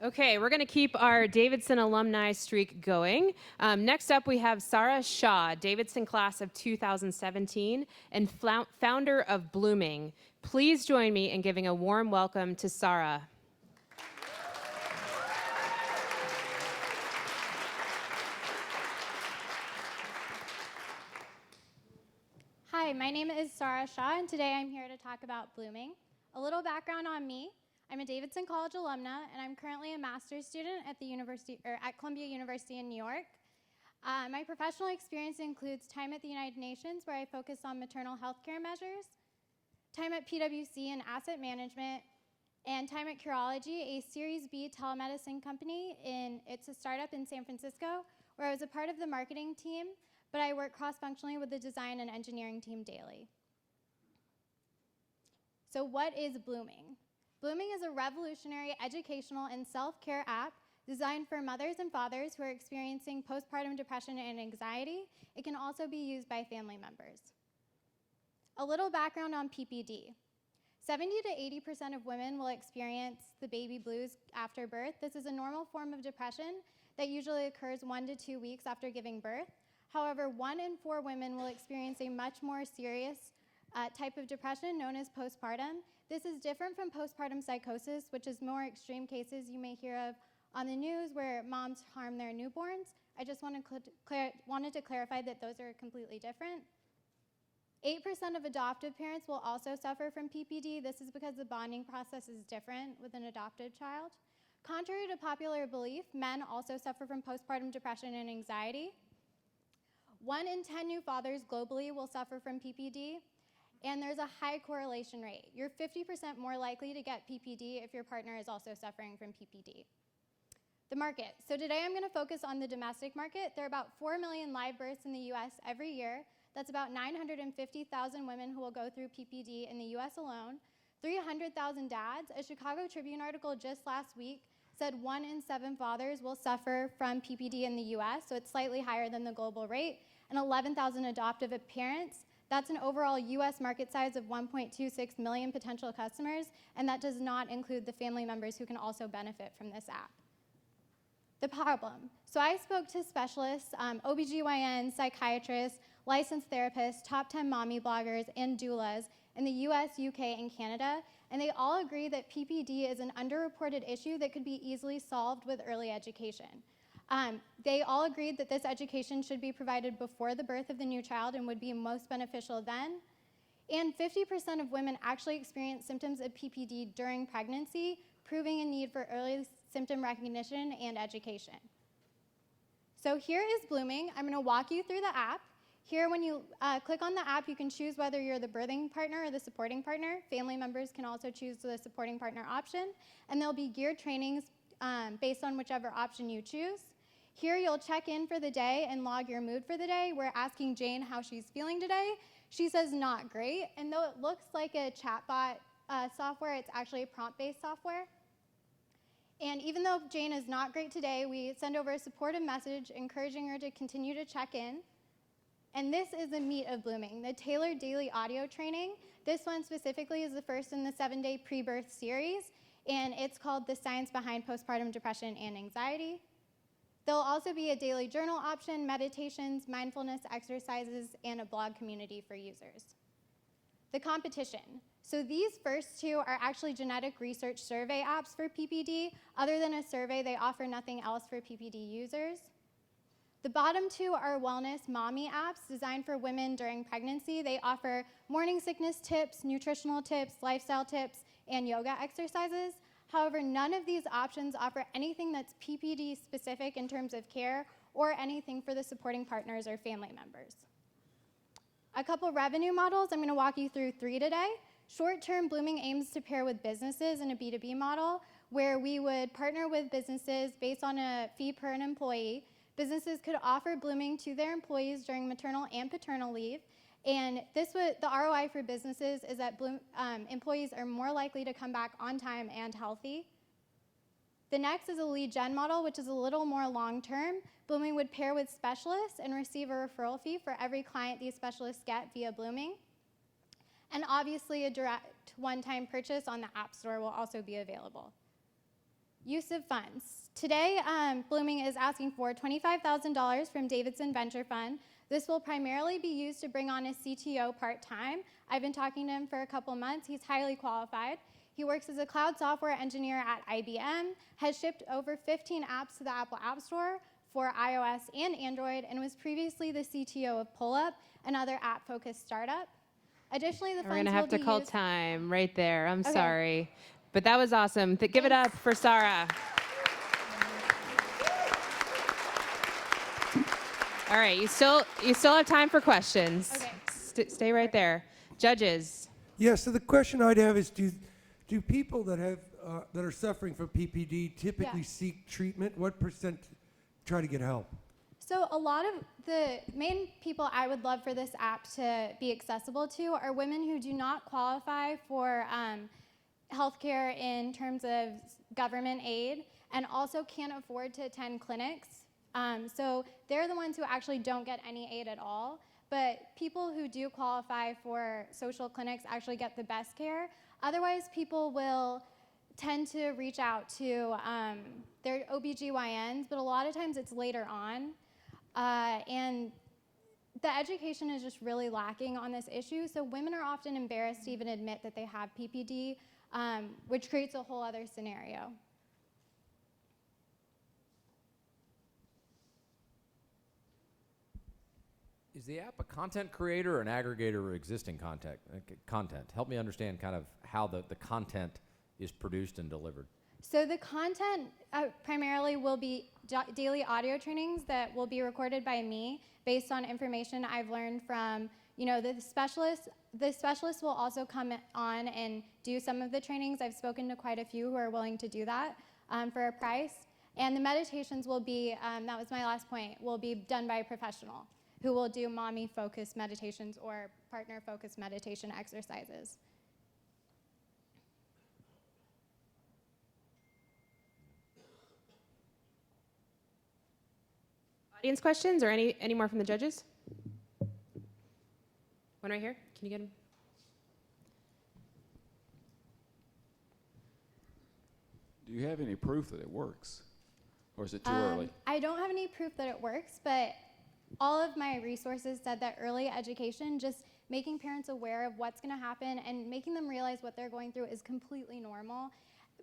Okay, we're going to keep our Davidson alumni streak going. Next up, we have Sarah Shaw, Davidson class of 2017 and founder of Blooming. Please join me in giving a warm welcome to Sarah. Hi, my name is Sarah Shaw, and today I'm here to talk about Blooming. A little background on me. I'm a Davidson College alumna, and I'm currently a master's student at at Columbia University in New York. My professional experience includes time at the United Nations, where I focus on maternal health care measures, time at PwC in asset management, and time at Curology, a Series B telemedicine company. It's a startup in San Francisco, where I was a part of the marketing team, but I work cross-functionally with the design and engineering team daily. So what is Blooming? Blooming is a revolutionary educational and self-care app designed for mothers and fathers who are experiencing postpartum depression and anxiety. It can also be used by family members. A little background on PPD. 70 to 80% of women will experience the baby blues after birth. This is a normal form of depression that usually occurs 1 to 2 weeks after giving birth. However, 1 in 4 women will experience a much more serious type of depression known as postpartum. This is different from postpartum psychosis, which is more extreme cases you may hear of on the news where moms harm their newborns. I just wanted to clarify that those are completely different. 8% of adoptive parents will also suffer from PPD. This is because the bonding process is different with an adopted child. Contrary to popular belief, men also suffer from postpartum depression and anxiety. 1 in 10 new fathers globally will suffer from PPD, and there's a high correlation rate. You're 50% more likely to get PPD if your partner is also suffering from PPD. The market. So today I'm going to focus on the domestic market. There are about 4 million live births in the US every year. That's about 950,000 women who will go through PPD in the US alone. 300,000 dads. A Chicago Tribune article just last week said 1 in 7 fathers will suffer from PPD in the US, so it's slightly higher than the global rate, and 11,000 adoptive parents. That's an overall US market size of 1.26 million potential customers, and that does not include the family members who can also benefit from this app. The problem. So I spoke to specialists, OBGYNs, psychiatrists, licensed therapists, top 10 mommy bloggers, and doulas in the US, UK, and Canada, and they all agree that PPD is an underreported issue that could be easily solved with early education. They all agreed that this education should be provided before the birth of the new child and would be most beneficial then. And 50% of women actually experience symptoms of PPD during pregnancy, proving a need for early symptom recognition and education. So here is Blooming. I'm going to walk you through the app. Here, when you click on the app, you can choose whether you're the birthing partner or the supporting partner. Family members can also choose the supporting partner option, and there'll be geared trainings based on whichever option you choose. Here, you'll check in for the day and log your mood for the day. We're asking Jane how she's feeling today. She says not great, and though it looks like a chatbot software, it's actually a prompt-based software. And even though Jane is not great today, we send over a supportive message encouraging her to continue to check in. And this is the meat of Blooming, the tailored daily audio training. This one specifically is the first in the 7-day pre-birth series, and it's called The Science Behind Postpartum Depression and Anxiety. There'll also be a daily journal option, meditations, mindfulness exercises, and a blog community for users. The competition. So these first 2 are actually genetic research survey apps for PPD. Other than a survey, they offer nothing else for PPD users. The bottom 2 are wellness mommy apps designed for women during pregnancy. They offer morning sickness tips, nutritional tips, lifestyle tips, and yoga exercises. However, none of these options offer anything that's PPD specific in terms of care or anything for the supporting partners or family members. A couple revenue models. I'm going to walk you through 3 today. Short-term, Blooming aims to pair with businesses in a B2B model where we would partner with businesses based on a fee per an employee. Businesses could offer Blooming to their employees during maternal and paternal leave, and the ROI for businesses is that employees are more likely to come back on time and healthy. The next is a lead gen model, which is a little more long-term. Blooming would pair with specialists and receive a referral fee for every client these specialists get via Blooming. And obviously, a direct one-time purchase on the App Store will also be available. Use of funds. Today, Blooming is asking for $25,000 from Davidson Venture Fund. This will primarily be used to bring on a CTO part-time. I've been talking to him for a couple months. He's highly qualified. He works as a cloud software engineer at IBM, has shipped over 15 apps to the Apple App Store for iOS and Android, and was previously the CTO of PullUp, another app-focused startup. Additionally, the We're funds going to have will to be call used- time right there. I'm Okay. sorry. But that was awesome. Give it up for Sarah. All right, you still have time for questions. Okay. Stay right there. Judges. Yeah, so the question I'd have is, do people that are suffering from PPD typically seek treatment? What percent try to get help? So a lot of the main people I would love for this app to be accessible to are women who do not qualify for healthcare in terms of government aid and also can't afford to attend clinics. So they're the ones who actually don't get any aid at all. But people who do qualify for social clinics actually get the best care. Otherwise, people will tend to reach out to their OBGYNs, but a lot of times it's later on. And the education is just really lacking on this issue. So women are often embarrassed to even admit that they have PPD, which creates a whole other scenario. Is the app a content creator or an aggregator of existing content? Help me understand kind of how the content is produced and delivered. So the content primarily will be daily audio trainings that will be recorded by me based on information I've learned from, the specialists. The specialists will also come on and do some of the trainings. I've spoken to quite a few who are willing to do that for a price. And the meditations will be, that was my last point, will be done by a professional who will do mommy-focused meditations or partner-focused meditation exercises. Audience questions or any more from the judges? One right here. Can you get him? Do you have any proof that it works? Or is it too early? I don't have any proof that it works, but all of my resources said that early education, just making parents aware of what's going to happen and making them realize what they're going through is completely normal.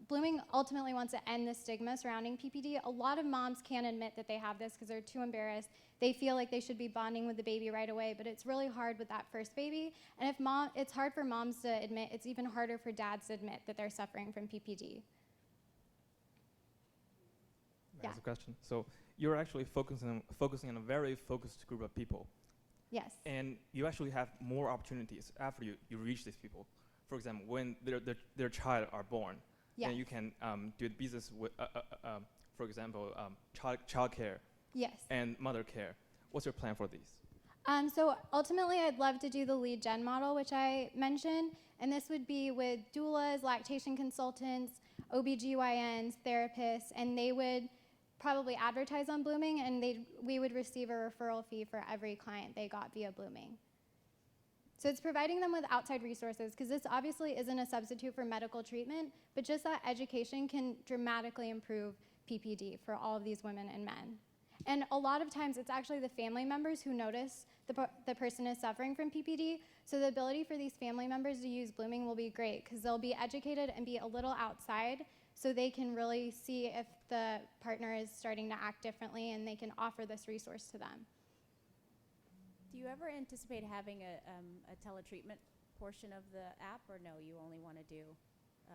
Blooming ultimately wants to end the stigma surrounding PPD. A lot of moms can't admit that they have this because they're too embarrassed. They feel like they should be bonding with the baby right away, but it's really hard with that first baby. And if it's hard for moms to admit, it's even harder for dads to admit that they're suffering from PPD. That's a question. So you're actually focusing on a very focused group of people. Yes. And you actually have more opportunities after you reach these people. For example, when their child are born, then you can do business with, for example, child care and mother care. What's your plan for these? So ultimately, I'd love to do the lead gen model, which I mentioned, and this would be with doulas, lactation consultants, OBGYNs, therapists, and they would probably advertise on Blooming, and we would receive a referral fee for every client they got via Blooming. So it's providing them with outside resources, because this obviously isn't a substitute for medical treatment, but just that education can dramatically improve PPD for all of these women and men. And a lot of times it's actually the family members who notice the person is suffering from PPD, so the ability for these family members to use Blooming will be great, because they'll be educated and be a little outside, so they can really see if the partner is starting to act differently, and they can offer this resource to them. Do you ever anticipate having a teletreatment portion of the app, or no, you only want to do?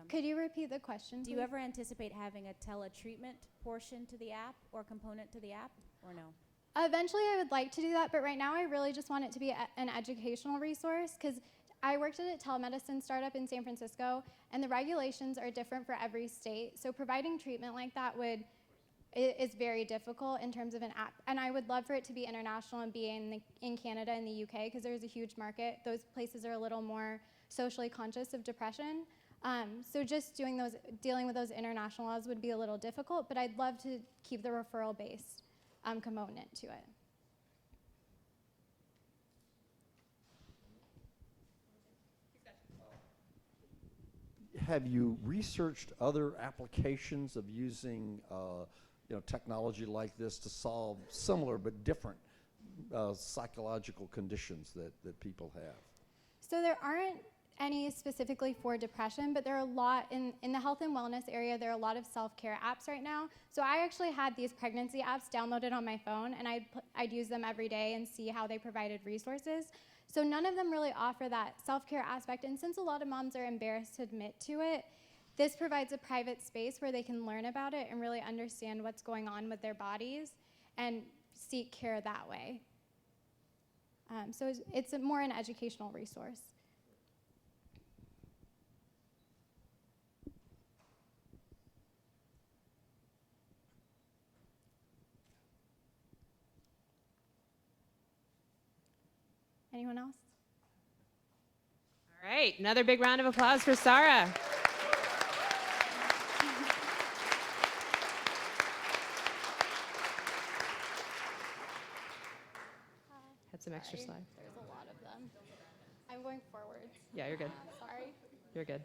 Could you repeat the question, Do you please? ever anticipate having a teletreatment portion to the app or component to the app, or no? Eventually I would like to do that, but right now I really just want it to be an educational resource, because I worked at a telemedicine startup in San Francisco, and the regulations are different for every state. So providing treatment like that is very difficult in terms of an app. And I would love for it to be international and be in Canada and the UK, because there's a huge market. Those places are a little more socially conscious of depression. So just dealing with those international laws would be a little difficult, but I'd love to keep the referral-based component to it. have you researched other applications of using technology like this to solve similar but different psychological conditions that people have? So there aren't any specifically for depression, but there are a lot in the health and wellness area. There are a lot of self-care apps right now. So I actually had these pregnancy apps downloaded on my phone, and I'd use them every day and see how they provided resources. So none of them really offer that self-care aspect, and since a lot of moms are embarrassed to admit to it, this provides a private space where they can learn about it and really understand what's going on with their bodies and seek care that way. So it's more an educational resource. Anyone else? All right, another big round of applause for Sarah. Had some extra slides. There's a lot of them. I'm going forward. Yeah, you're good. Sorry. You're good.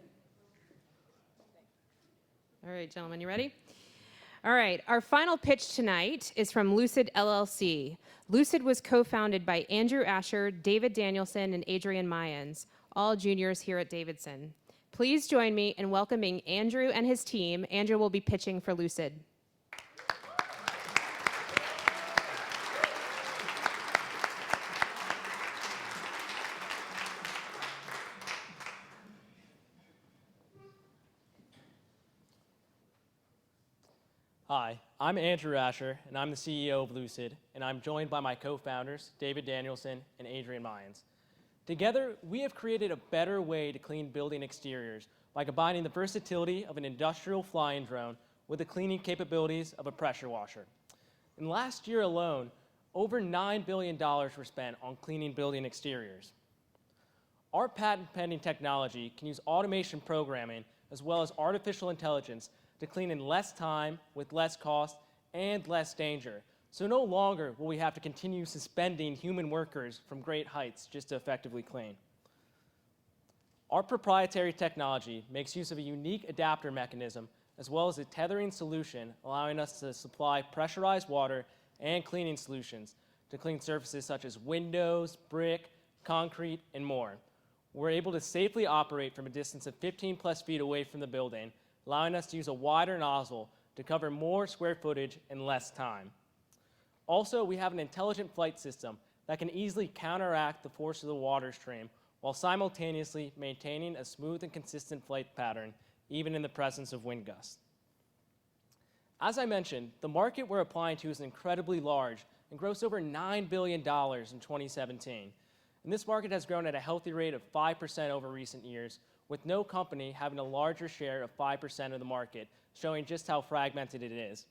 All right, gentlemen, you ready? All right, our final pitch tonight is from Lucid LLC. Lucid was co-founded by Andrew Asher, David Danielson, and Adrian Mayans, all juniors here at Davidson. Please join me in welcoming Andrew and his team. Andrew will be pitching for Lucid. Hi, I'm Andrew Asher, and I'm the CEO of Lucid, and I'm joined by my co-founders, David Danielson and Adrian Mayans. Together, we have created a better way to clean building exteriors by combining the versatility of an industrial flying drone with the cleaning capabilities of a pressure washer. In last year alone, over $9 billion were spent on cleaning building exteriors. Our patent-pending technology can use automation programming as well as artificial intelligence to clean in less time, with less cost, and less danger. So no longer will we have to continue suspending human workers from great heights just to effectively clean. Our proprietary technology makes use of a unique adapter mechanism as well as a tethering solution, allowing us to supply pressurized water and cleaning solutions to clean surfaces such as windows, brick, concrete, and more. We're able to safely operate from a distance of 15 plus feet away from the building, allowing us to use a wider nozzle to cover more square footage in less time. Also, we have an intelligent flight system that can easily counteract the force of the water stream while simultaneously maintaining a smooth and consistent flight pattern, even in the presence of wind gusts. As I mentioned, the market we're applying to is incredibly large and grossed over $9 billion in 2017. And this market has grown at a healthy rate of 5% over recent years, with no company having a larger share of 5% of the market, showing just how fragmented it is.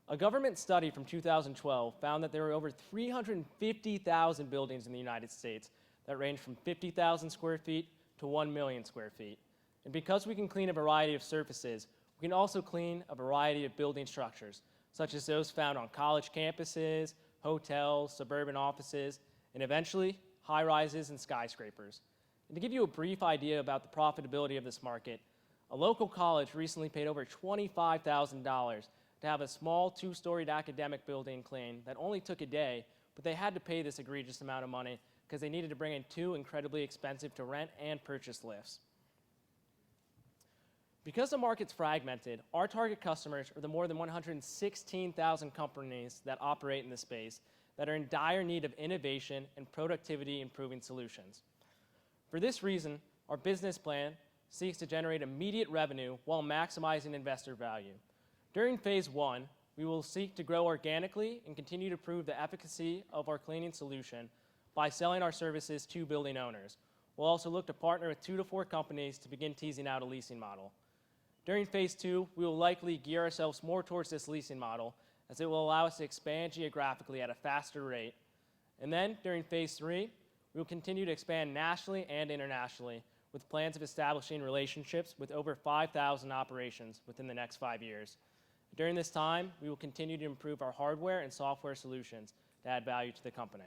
A government study from 2012 found that there were over 350,000 buildings in the United States that range from 50,000 square feet to 1 million square feet. And because we can clean a variety of surfaces, we can also clean a variety of building structures, such as those found on college campuses, hotels, suburban offices, and eventually high-rises and skyscrapers. And to give you a brief idea about the profitability of this market, a local college recently paid over $25,000 to have a small two-storied academic building clean that only took a day, but they had to pay this egregious amount of money because they needed to bring in 2 incredibly expensive to rent and purchase lifts. Because the market's fragmented, our target customers are the more than 116,000 companies that operate in this space that are in dire need of innovation and productivity improving solutions. For this reason, our business plan seeks to generate immediate revenue while maximizing investor value. During phase 1, we will seek to grow organically and continue to prove the efficacy of our cleaning solution by selling our services to building owners. We'll also look to partner with 2 to 4 companies to begin teasing out a leasing model. During phase 2, we will likely gear ourselves more towards this leasing model, as it will allow us to expand geographically at a faster rate. And then, during phase 3, we will continue to expand nationally and internationally, with plans of establishing relationships with over 5,000 operations within the next 5 years. During this time, we will continue to improve our hardware and software solutions to add value to the company.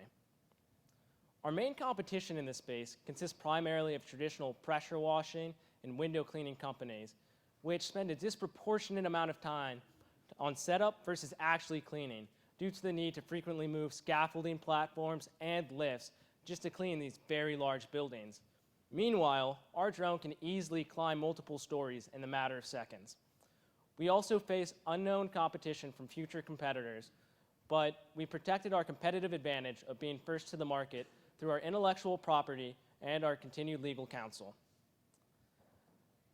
Our main competition in this space consists primarily of traditional pressure washing and window cleaning companies, which spend a disproportionate amount of time on setup versus actually cleaning, due to the need to frequently move scaffolding platforms and lifts just to clean these very large buildings. Meanwhile, our drone can easily climb multiple stories in a matter of seconds. We also face unknown competition from future competitors, but we protected our competitive advantage of being first to the market through our intellectual property and our continued legal counsel.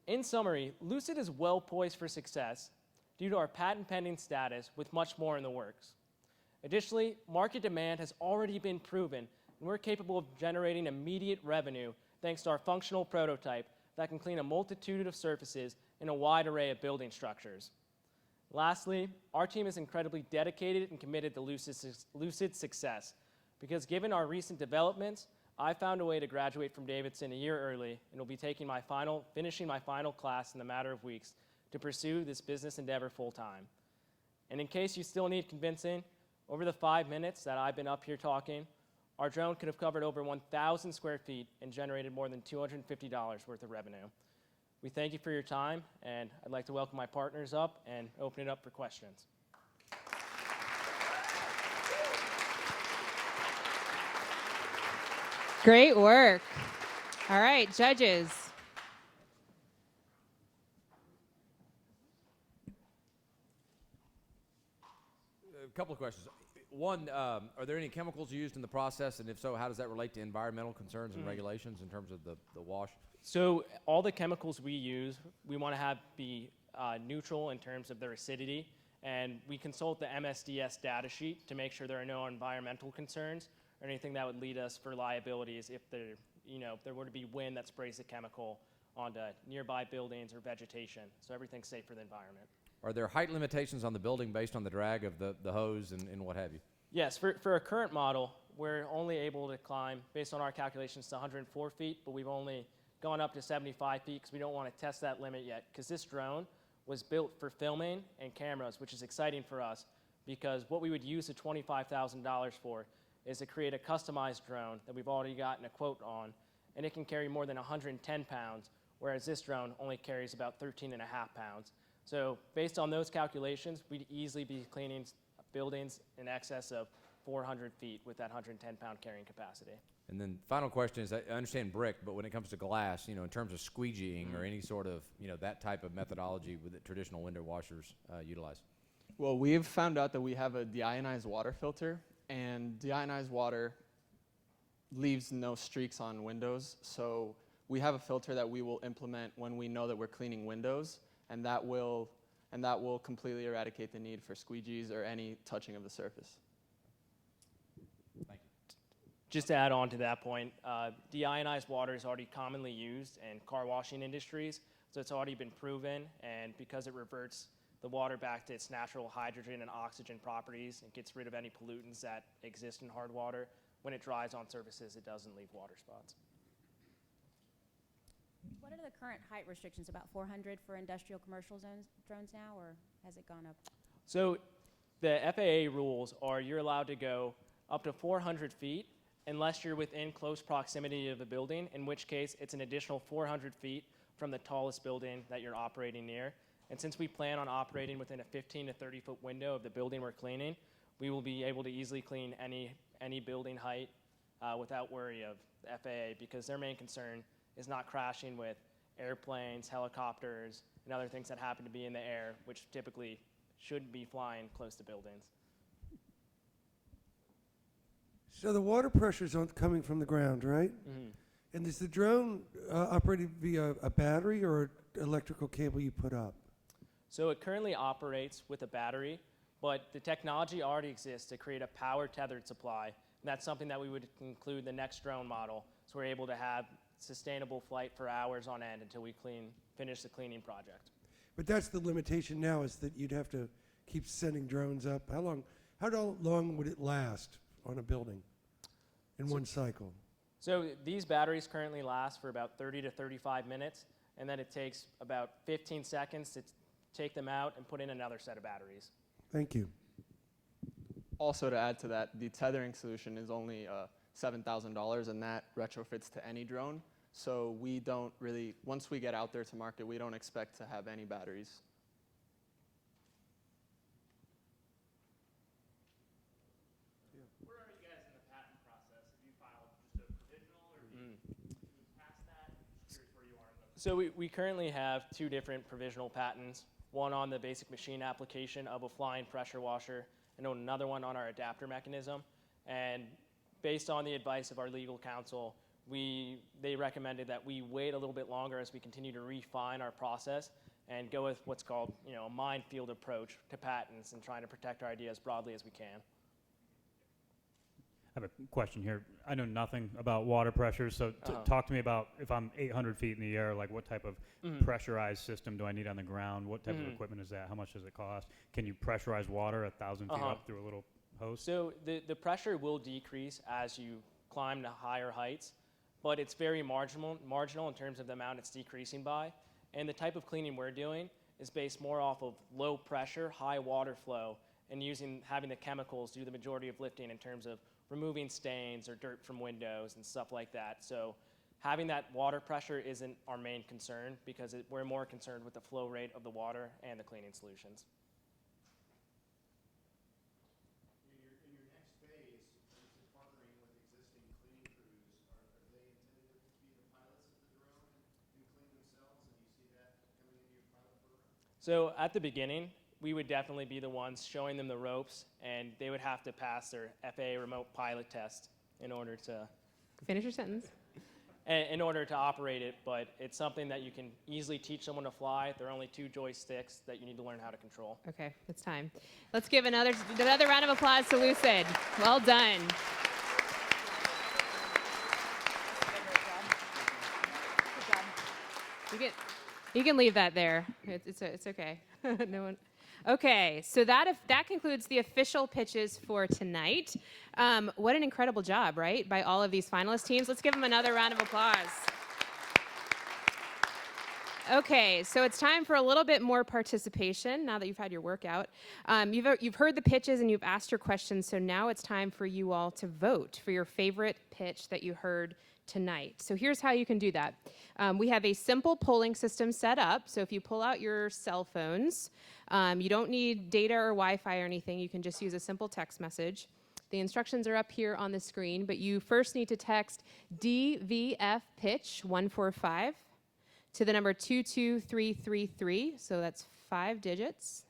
In summary, Lucid is well poised for success due to our patent pending status, with much more in the works. Additionally, market demand has already been proven, and we're capable of generating immediate revenue thanks to our functional prototype that can clean a multitude of surfaces in a wide array of building structures. Lastly, our team is incredibly dedicated and committed to Lucid's success, because given our recent developments, I found a way to graduate from Davidson a year early and will be finishing my final class in a matter of weeks to pursue this business endeavor full time. And in case you still need convincing, over the 5 minutes that I've been up here talking, our drone could have covered over 1,000 square feet and generated more than $250 worth of revenue. We thank you for your time, and I'd like to welcome my partners up and open it up for questions. Great work. All right, judges. A couple of questions. One, are there any chemicals used in the process, and if so, how does that relate to environmental concerns and regulations in terms of the wash? So all the chemicals we use, we want to have be neutral in terms of their acidity, and we consult the MSDS data sheet to make sure there are no environmental concerns or anything that would lead us for liabilities if there were to be wind that sprays the chemical onto nearby buildings or vegetation. So everything's safe for the environment. Are there height limitations on the building based on the drag of the hose and what have you? Yes, for a current model, we're only able to climb, based on our calculations, to 104 feet, but we've only gone up to 75 feet because we don't want to test that limit yet, because this drone was built for filming and cameras, which is exciting for us, because what we would use the $25,000 for is to create a customized drone that we've already gotten a quote on, and it can carry more than 110 pounds, whereas this drone only carries about 13 and a half pounds. So based on those calculations, we'd easily be cleaning buildings in excess of 400 feet with that 110-pound carrying capacity. And then final question is, I understand brick, but when it comes to glass, in terms of squeegeeing or any sort of, that type of methodology with the traditional window washers utilize? Well, we've found out that we have a deionized water filter, and deionized water leaves no streaks on windows. So we have a filter that we will implement when we know that we're cleaning windows, and that will completely eradicate the need for squeegees or any touching of the surface. Thank you. Just to add on to that point, deionized water is already commonly used in car washing industries, so it's already been proven, and because it reverts the water back to its natural hydrogen and oxygen properties and gets rid of any pollutants that exist in hard water, when it dries on surfaces, it doesn't leave water spots. What are the current height restrictions? About 400 for industrial commercial drones now, or has it gone up? So the FAA rules are you're allowed to go up to 400 feet unless you're within close proximity of a building, in which case it's an additional 400 feet from the tallest building that you're operating near. And since we plan on operating within a 15 to 30 foot window of the building we're cleaning, we will be able to easily clean any building height without worry of the FAA, because their main concern is not crashing with airplanes, helicopters, and other things that happen to be in the air, which typically should be flying close to buildings. So the water pressure's coming from the ground, right? Mm-hmm. And is the drone operated via a battery or an electrical cable you put up? So it currently operates with a battery, but the technology already exists to create a power tethered supply, and that's something that we would include in the next drone model, so we're able to have sustainable flight for hours on end until we finish the cleaning project. But that's the limitation now, is that you'd have to keep sending drones up. How long would it last on a building in one cycle? So these batteries currently last for about 30 to 35 minutes, and then it takes about 15 seconds to take them out and put in another set of batteries. Thank you. Also, to add to that, the tethering solution is only $7,000, and that retrofits to any drone. So we don't really, once we get out there to market, we don't expect to have any batteries. Where are you guys in the patent process? Have you filed just a provisional, or have you passed that? Just curious where you are in the. So we currently have 2 different provisional patents, one on the basic machine application of a flying pressure washer, and another one on our adapter mechanism. And based on the advice of our legal counsel, they recommended that we wait a little bit longer as we continue to refine our process and go with what's called, a minefield approach to patents and trying to protect our idea as broadly as we can. I have a question here. I know nothing about water pressure, so talk to me about if I'm 800 feet in the air, like what type of pressurized system do I need on the ground? What type of equipment is that? How much does it cost? Can you pressurize water 1,000 feet up through a little hose? So the pressure will decrease as you climb to higher heights, but it's very marginal in terms of the amount it's decreasing by. And the type of cleaning we're doing is based more off of low pressure, high water flow, and having the chemicals do the majority of lifting in terms of removing stains or dirt from windows and stuff like that. So having that water pressure isn't our main concern, because we're more concerned with the flow rate of the water and the cleaning solutions. So at the beginning, we would definitely be the ones showing them the ropes, and they would have to pass their FAA remote pilot test in order to Finish your sentence. in order to operate it. But it's something that you can easily teach someone to fly. There are only 2 joysticks that you need to learn how to control. Okay, it's time. Let's give another round of applause to Lucid. Well done. You can leave that there. It's okay. No one. Okay, so that concludes the official pitches for tonight. What an incredible job, right, by all of these finalist teams. Let's give them another round of applause. Okay, so it's time for a little bit more participation now that you've had your workout. You've heard the pitches and you've asked your questions, so now it's time for you all to vote for your favorite pitch that you heard tonight. So here's how you can do that. We have a simple polling system set up, so if you pull out your cell phones, you don't need data or Wi-Fi or anything. You can just use a simple text message. The instructions are up here on the screen, but you first need to text DVF pitch 145 to the number 22333, so that's 5 digits.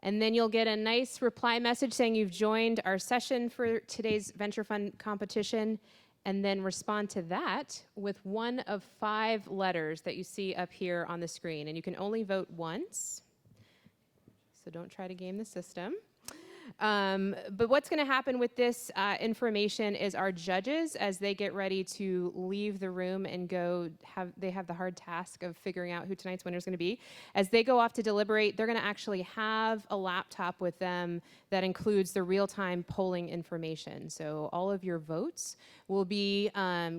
And then you'll get a nice reply message saying you've joined our session for today's Venture Fund competition, and then respond to that with one of 5 letters that you see up here on the screen. And you can only vote once, so don't try to game the system. But what's going to happen with this information is our judges, as they get ready to leave the room and they have the hard task of figuring out who tonight's winner is going to be. As they go off to deliberate, they're going to actually have a laptop with them that includes the real-time polling information. So all of your votes will be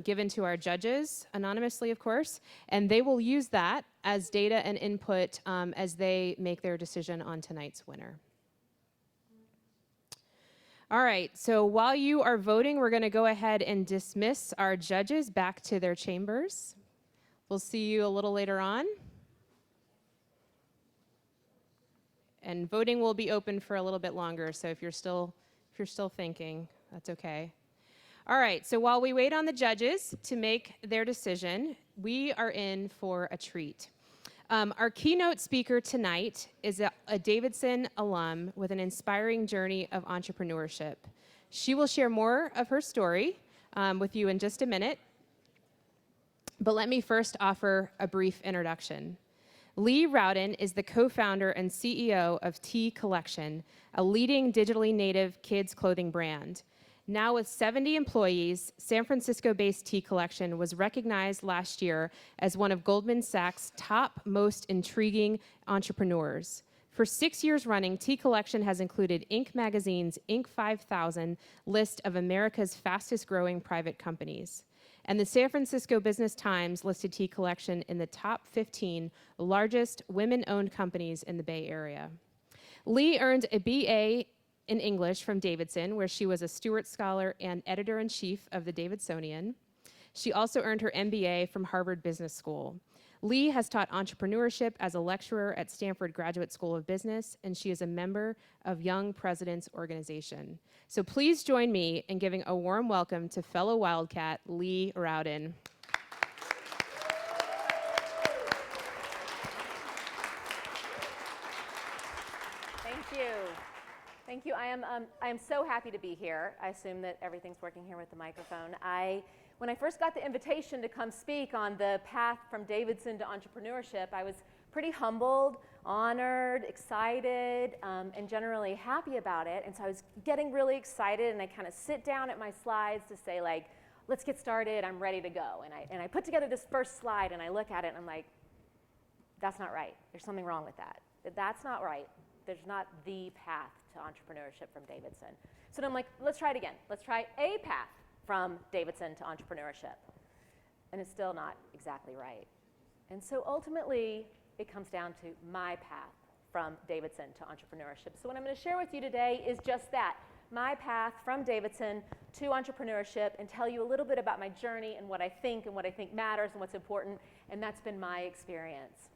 given to our judges, anonymously, of course, and they will use that as data and input as they make their decision on tonight's winner. All right, so while you are voting, we're going to go ahead and dismiss our judges back to their chambers. We'll see you a little later on. And voting will be open for a little bit longer, so if you're still thinking, that's okay. All right, so while we wait on the judges to make their decision, we are in for a treat. Our keynote speaker tonight is a Davidson alum with an inspiring journey of entrepreneurship. She will share more of her story with you in just a minute, but let me first offer a brief introduction. Lee Rowden is the co-founder and CEO of T Collection, a leading digitally native kids clothing brand. Now with 70 employees, San Francisco-based T Collection was recognized last year as one of Goldman Sachs' top most intriguing entrepreneurs. For 6 years running, T Collection has included Inc. magazine's Inc. 5000 list of America's fastest growing private companies. And the San Francisco Business Times listed T Collection in the top 15 largest women-owned companies in the Bay Area. Lee earned a BA in English from Davidson, where she was a Stewart Scholar and editor-in-chief of the Davidsonian. She also earned her MBA from Harvard Business School. Lee has taught entrepreneurship as a lecturer at Stanford Graduate School of Business, and she is a member of Young Presidents Organization. So please join me in giving a warm welcome to fellow Wildcat, Lee Rowden. Thank you. Thank you. I am so happy to be here. I assume that everything's working here with the microphone. When I first got the invitation to come speak on the path from Davidson to entrepreneurship, I was pretty humbled, honored, excited, and generally happy about it. And so I was getting really excited, and I kind of sit down at my slides to say, like, let's get started, I'm ready to go. And I put together this first slide, and I look at it, and I'm like, that's not right. There's something wrong with that. That's not right. There's not the path to entrepreneurship from Davidson. So then I'm like, let's try it again. Let's try a path from Davidson to entrepreneurship. And it's still not exactly right. And so ultimately, it comes down to my path from Davidson to entrepreneurship. So what I'm going to share with you today is just that, my path from Davidson to entrepreneurship, and tell you a little bit about my journey and what I think matters and what's important, and that's been my experience.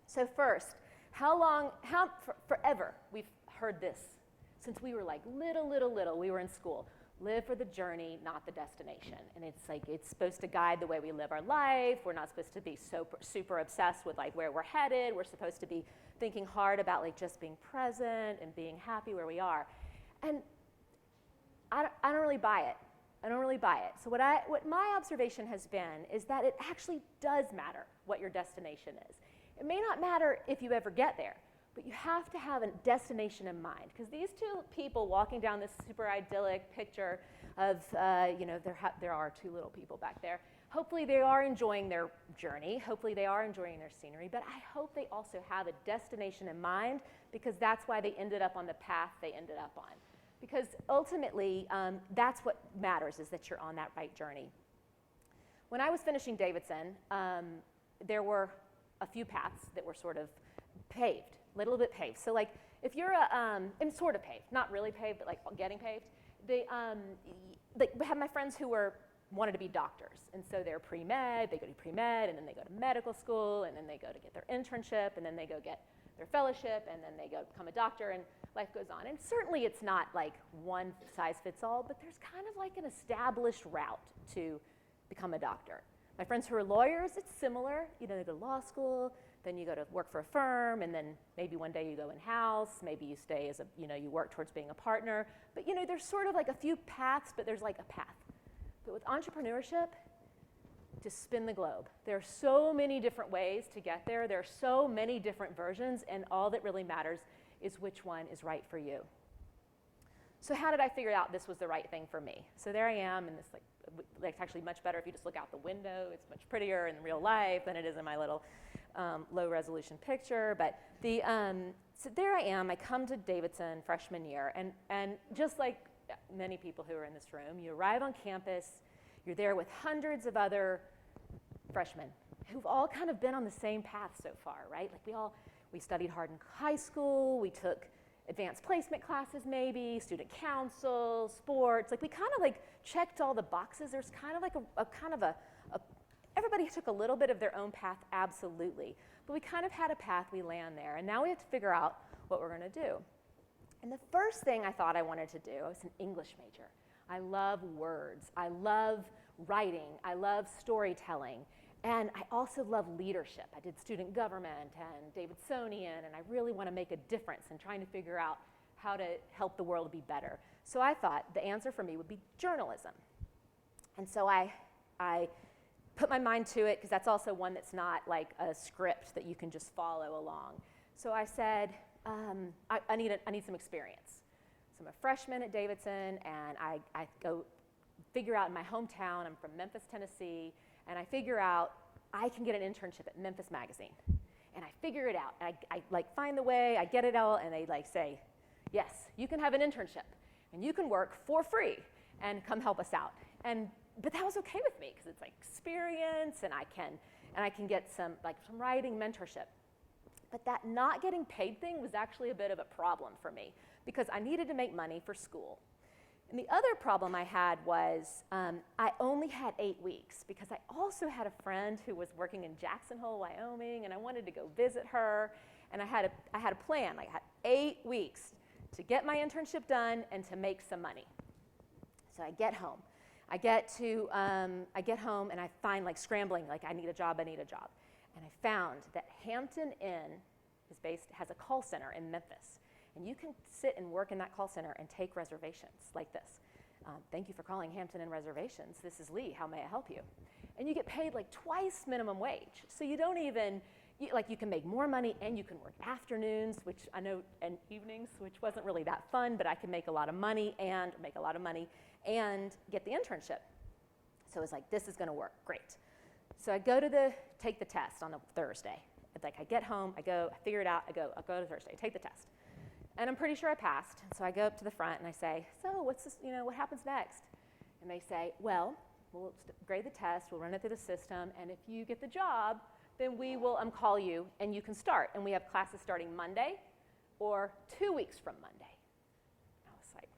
So first, forever we've heard this since we were like little, we were in school. Live for the journey, not the destination. And it's like, it's supposed to guide the way we live our life. We're not supposed to be so super obsessed with like where we're headed. We're supposed to be thinking hard about like just being present and being happy where we are. And I don't really buy it. I don't really buy it. So what my observation has been is that it actually does matter what your destination is. It may not matter if you ever get there, but you have to have a destination in mind, because these two people walking down this super idyllic picture of, there are two little people back there. Hopefully they are enjoying their journey. Hopefully they are enjoying their scenery, but I hope they also have a destination in mind, because that's why they ended up on the path they ended up on. Because ultimately, that's what matters, is that you're on that right journey. When I was finishing Davidson, there were a few paths that were sort of paved. A little bit paved. So like if you're and sort of paved, not really paved, but like getting paved. They have my friends who wanted to be doctors, and so they're pre-med, they go to pre-med, and then they go to medical school, and then they go to get their internship, and then they go get their fellowship, and then they go become a doctor, and life goes on. And certainly it's not like one size fits all, but there's kind of like an established route to become a doctor. My friends who are lawyers, it's similar. They go to law school, then you go to work for a firm, and then maybe one day you go in-house, maybe you stay as you work towards being a partner. But there's sort of like a few paths, but there's like a path. But with entrepreneurship, to spin the globe. There are so many different ways to get there. There are so many different versions, and all that really matters is which one is right for you. So how did I figure out this was the right thing for me? So there I am, and this it's actually much better if you just look out the window. It's much prettier in real life than it is in my little low resolution picture. But so there I am. I come to Davidson freshman year, and just like many people who are in this room, you arrive on campus. You're there with hundreds of other freshmen who've all kind of been on the same path so far, right? Like we studied hard in high school. We took advanced placement classes, maybe student council, sports. Like we kind of like checked all the boxes. There's kind of like everybody took a little bit of their own path, absolutely. But we kind of had a path, we land there. And now we have to figure out what we're going to do. And the first thing I thought I wanted to do, I was an English major. I love words. I love writing. I love storytelling. And I also love leadership. I did student government and Davidsonian, and I really want to make a difference in trying to figure out how to help the world be better. So I thought the answer for me would be journalism. And so I put my mind to it, because that's also one that's not like a script that you can just follow along. So I said, I need some experience. So I'm a freshman at Davidson, and I go figure out in my hometown, I'm from Memphis, Tennessee, and I figure out I can get an internship at Memphis Magazine. And I figure it out. I like find the way, I get it all, and they like say, yes, you can have an internship, and you can work for free, and come help us out. But that was okay with me, because it's like experience, and I can get some writing mentorship. But that not getting paid thing was actually a bit of a problem for me because I needed to make money for school. And the other problem I had was I only had 8 weeks because I also had a friend who was working in Jackson Hole, Wyoming, and I wanted to go visit her. And I had a plan. Like I had 8 weeks to get my internship done and to make some money. So I get home. I get home and I find like scrambling, like I need a job. And I found that Hampton Inn has a call center in Memphis. And you can sit and work in that call center and take reservations like this. Thank you for calling Hampton Inn Reservations. This is Lee. How may I help you? And you get paid like twice minimum wage. So you don't even, you can make more money and you can work afternoons, which I know, and evenings, which wasn't really that fun, but I could make a lot of money and get the internship. So it was like, this is going to work. Great. So I go to take the test on a Thursday. It's like I get home, I figure it out, I'll go to Thursday, take the test. And I'm pretty sure I passed. So I go up to the front and I say, so what's this, what happens next? And they say, well, we'll grade the test, we'll run it through the system, and if you get the job, then we will call you and you can start. And we have classes starting Monday or 2 weeks from Monday. I was like,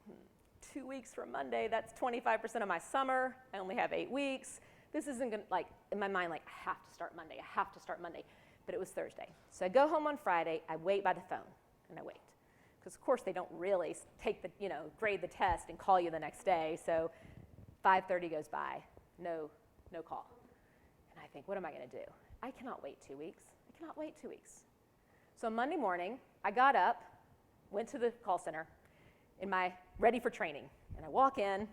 2 weeks from Monday, that's 25% of my summer. I only have 8 weeks. This isn't going to, in my mind, I have to start Monday. But it was Thursday. So I go home on Friday, I wait by the phone, and I wait. Because of course they don't really grade the test and call you the next day. So 5:30 goes by, no call. And I think, what am I going to do? I cannot wait 2 weeks. So Monday morning, I got up, went to the call center in my ready for training. And I walk in,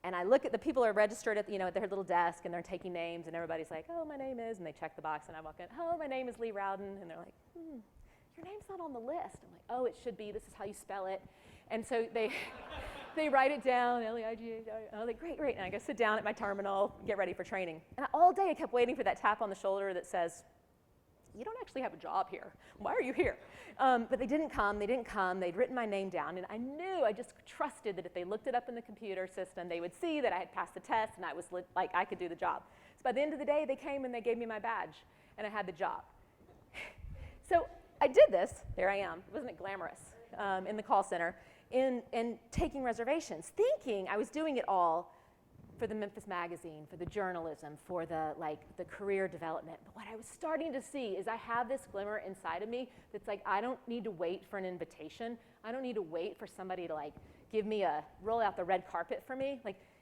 and I look at the people who are registered at their little desk, and they're taking names, and everybody's like, oh, my name is, and they check the box, and I walk in, oh, my name is Lee Rowden, and they're like, your name's not on the list. I'm like, oh, it should be. This is how you spell it. And so they write it down, L-E-I-G-H. I'm like, great. And I go sit down at my terminal, get ready for training. And all day I kept waiting for that tap on the shoulder that says, you don't actually have a job here. Why are you here? But they didn't come. They'd written my name down. And I just trusted that if they looked it up in the computer system, they would see that I had passed the test and I could do the job. So by the end of the day, they came and they gave me my badge, and I had the job. So I did this. There I am. Wasn't it glamorous? In the call center, and taking reservations, thinking I was doing it all for the Memphis Magazine, for the journalism, for the career development. But what I was starting to see is I have this glimmer inside of me that's like, I don't need to wait for an invitation. I don't need to wait for somebody to give me roll out the red carpet for me.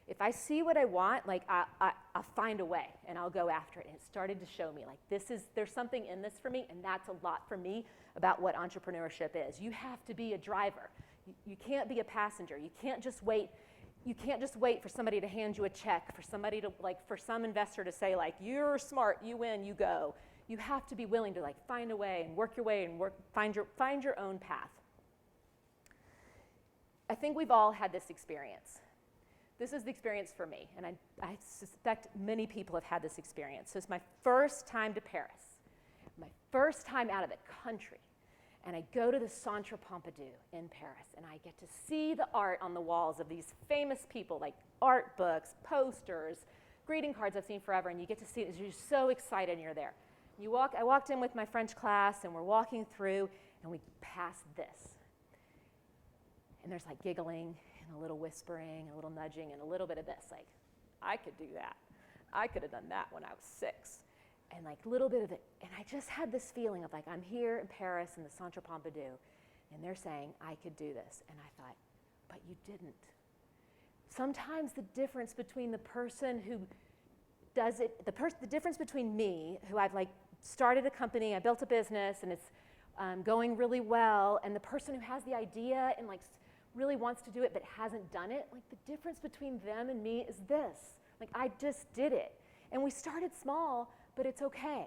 If I see what I want, I'll find a way and I'll go after it. And it started to show me there's something in this for me, and that's a lot for me about what entrepreneurship is. You have to be a driver. You can't be a passenger. You can't just wait. You can't just wait for somebody to hand you a check, for somebody to for some investor to say you're smart, you win, you go. You have to be willing to find a way and work your way and find your own path. I think we've all had this experience. This is the experience for me, and I suspect many people have had this experience. So it's my first time to Paris, my first time out of the country, and I go to the Centre Pompidou in Paris, and I get to see the art on the walls of these famous people, art books, posters, greeting cards I've seen forever, and you get to see it, and you're so excited, and you're there. I walked in with my French class, and we're walking through, and we pass this. And there's giggling, and a little whispering, a little nudging, and a little bit of this, I could do that. I could have done that when I was 6. And a little bit of it. And I just had this feeling of I'm here in Paris in the Centre Pompidou, and they're saying I could do this. And I thought, but you didn't. Sometimes the difference between the person who does it, the difference between me, who I've started a company, I built a business, and it's going really well, and the person who has the idea and really wants to do it but hasn't done it, the difference between them and me is this. I just did it. And we started small, but it's okay.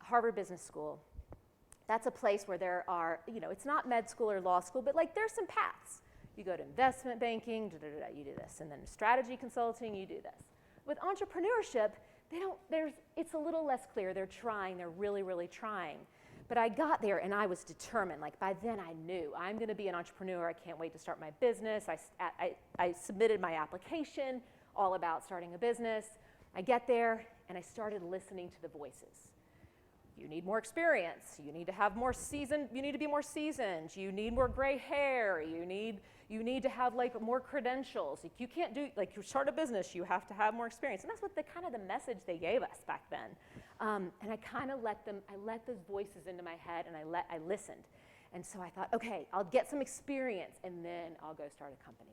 Harvard Business School, that's a place where there are, it's not med school or law school, but there's some paths. You go to investment banking, you do this, and then strategy consulting, you do this. With entrepreneurship, it's a little less clear. They're trying, they're really, really trying. But I got there and I was determined. By then I knew I'm going to be an entrepreneur. I can't wait to start my business. I submitted my application all about starting a business. I get there and I started listening to the voices. you need more experience, you need to have more seasoned, you need to be more seasoned, you need more gray hair, you need to have like more credentials. Like you can't do, like you start a business, you have to have more experience. And that's what the kind of the message they gave us back then. And I kind of let those voices into my head, and I listened. And so I thought, okay, I'll get some experience and then I'll go start a company.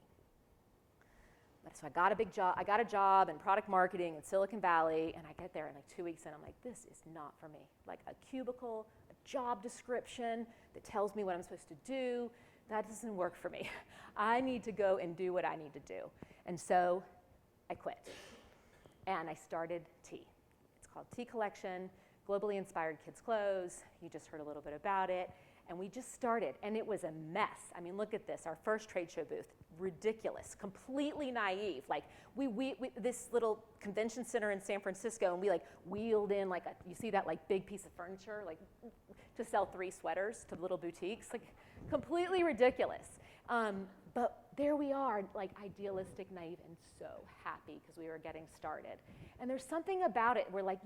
So I got a job in product marketing in Silicon Valley, and I get there and like 2 weeks in, I'm like, this is not for me. Like a cubicle, a job description that tells me what I'm supposed to do, that doesn't work for me. I need to go and do what I need to do. And so I quit. And I started T. It's called T Collection, globally inspired kids' clothes. You just heard a little bit about it. And we just started, and it was a mess. I mean, look at this, our first trade show booth, ridiculous, completely naive. Like, we this little convention center in San Francisco, and we like wheeled in like you see that like big piece of furniture, like to sell 3 sweaters to little boutiques, like completely ridiculous. But there we are, like idealistic, naive, and so happy because we were getting started. And there's something about it where like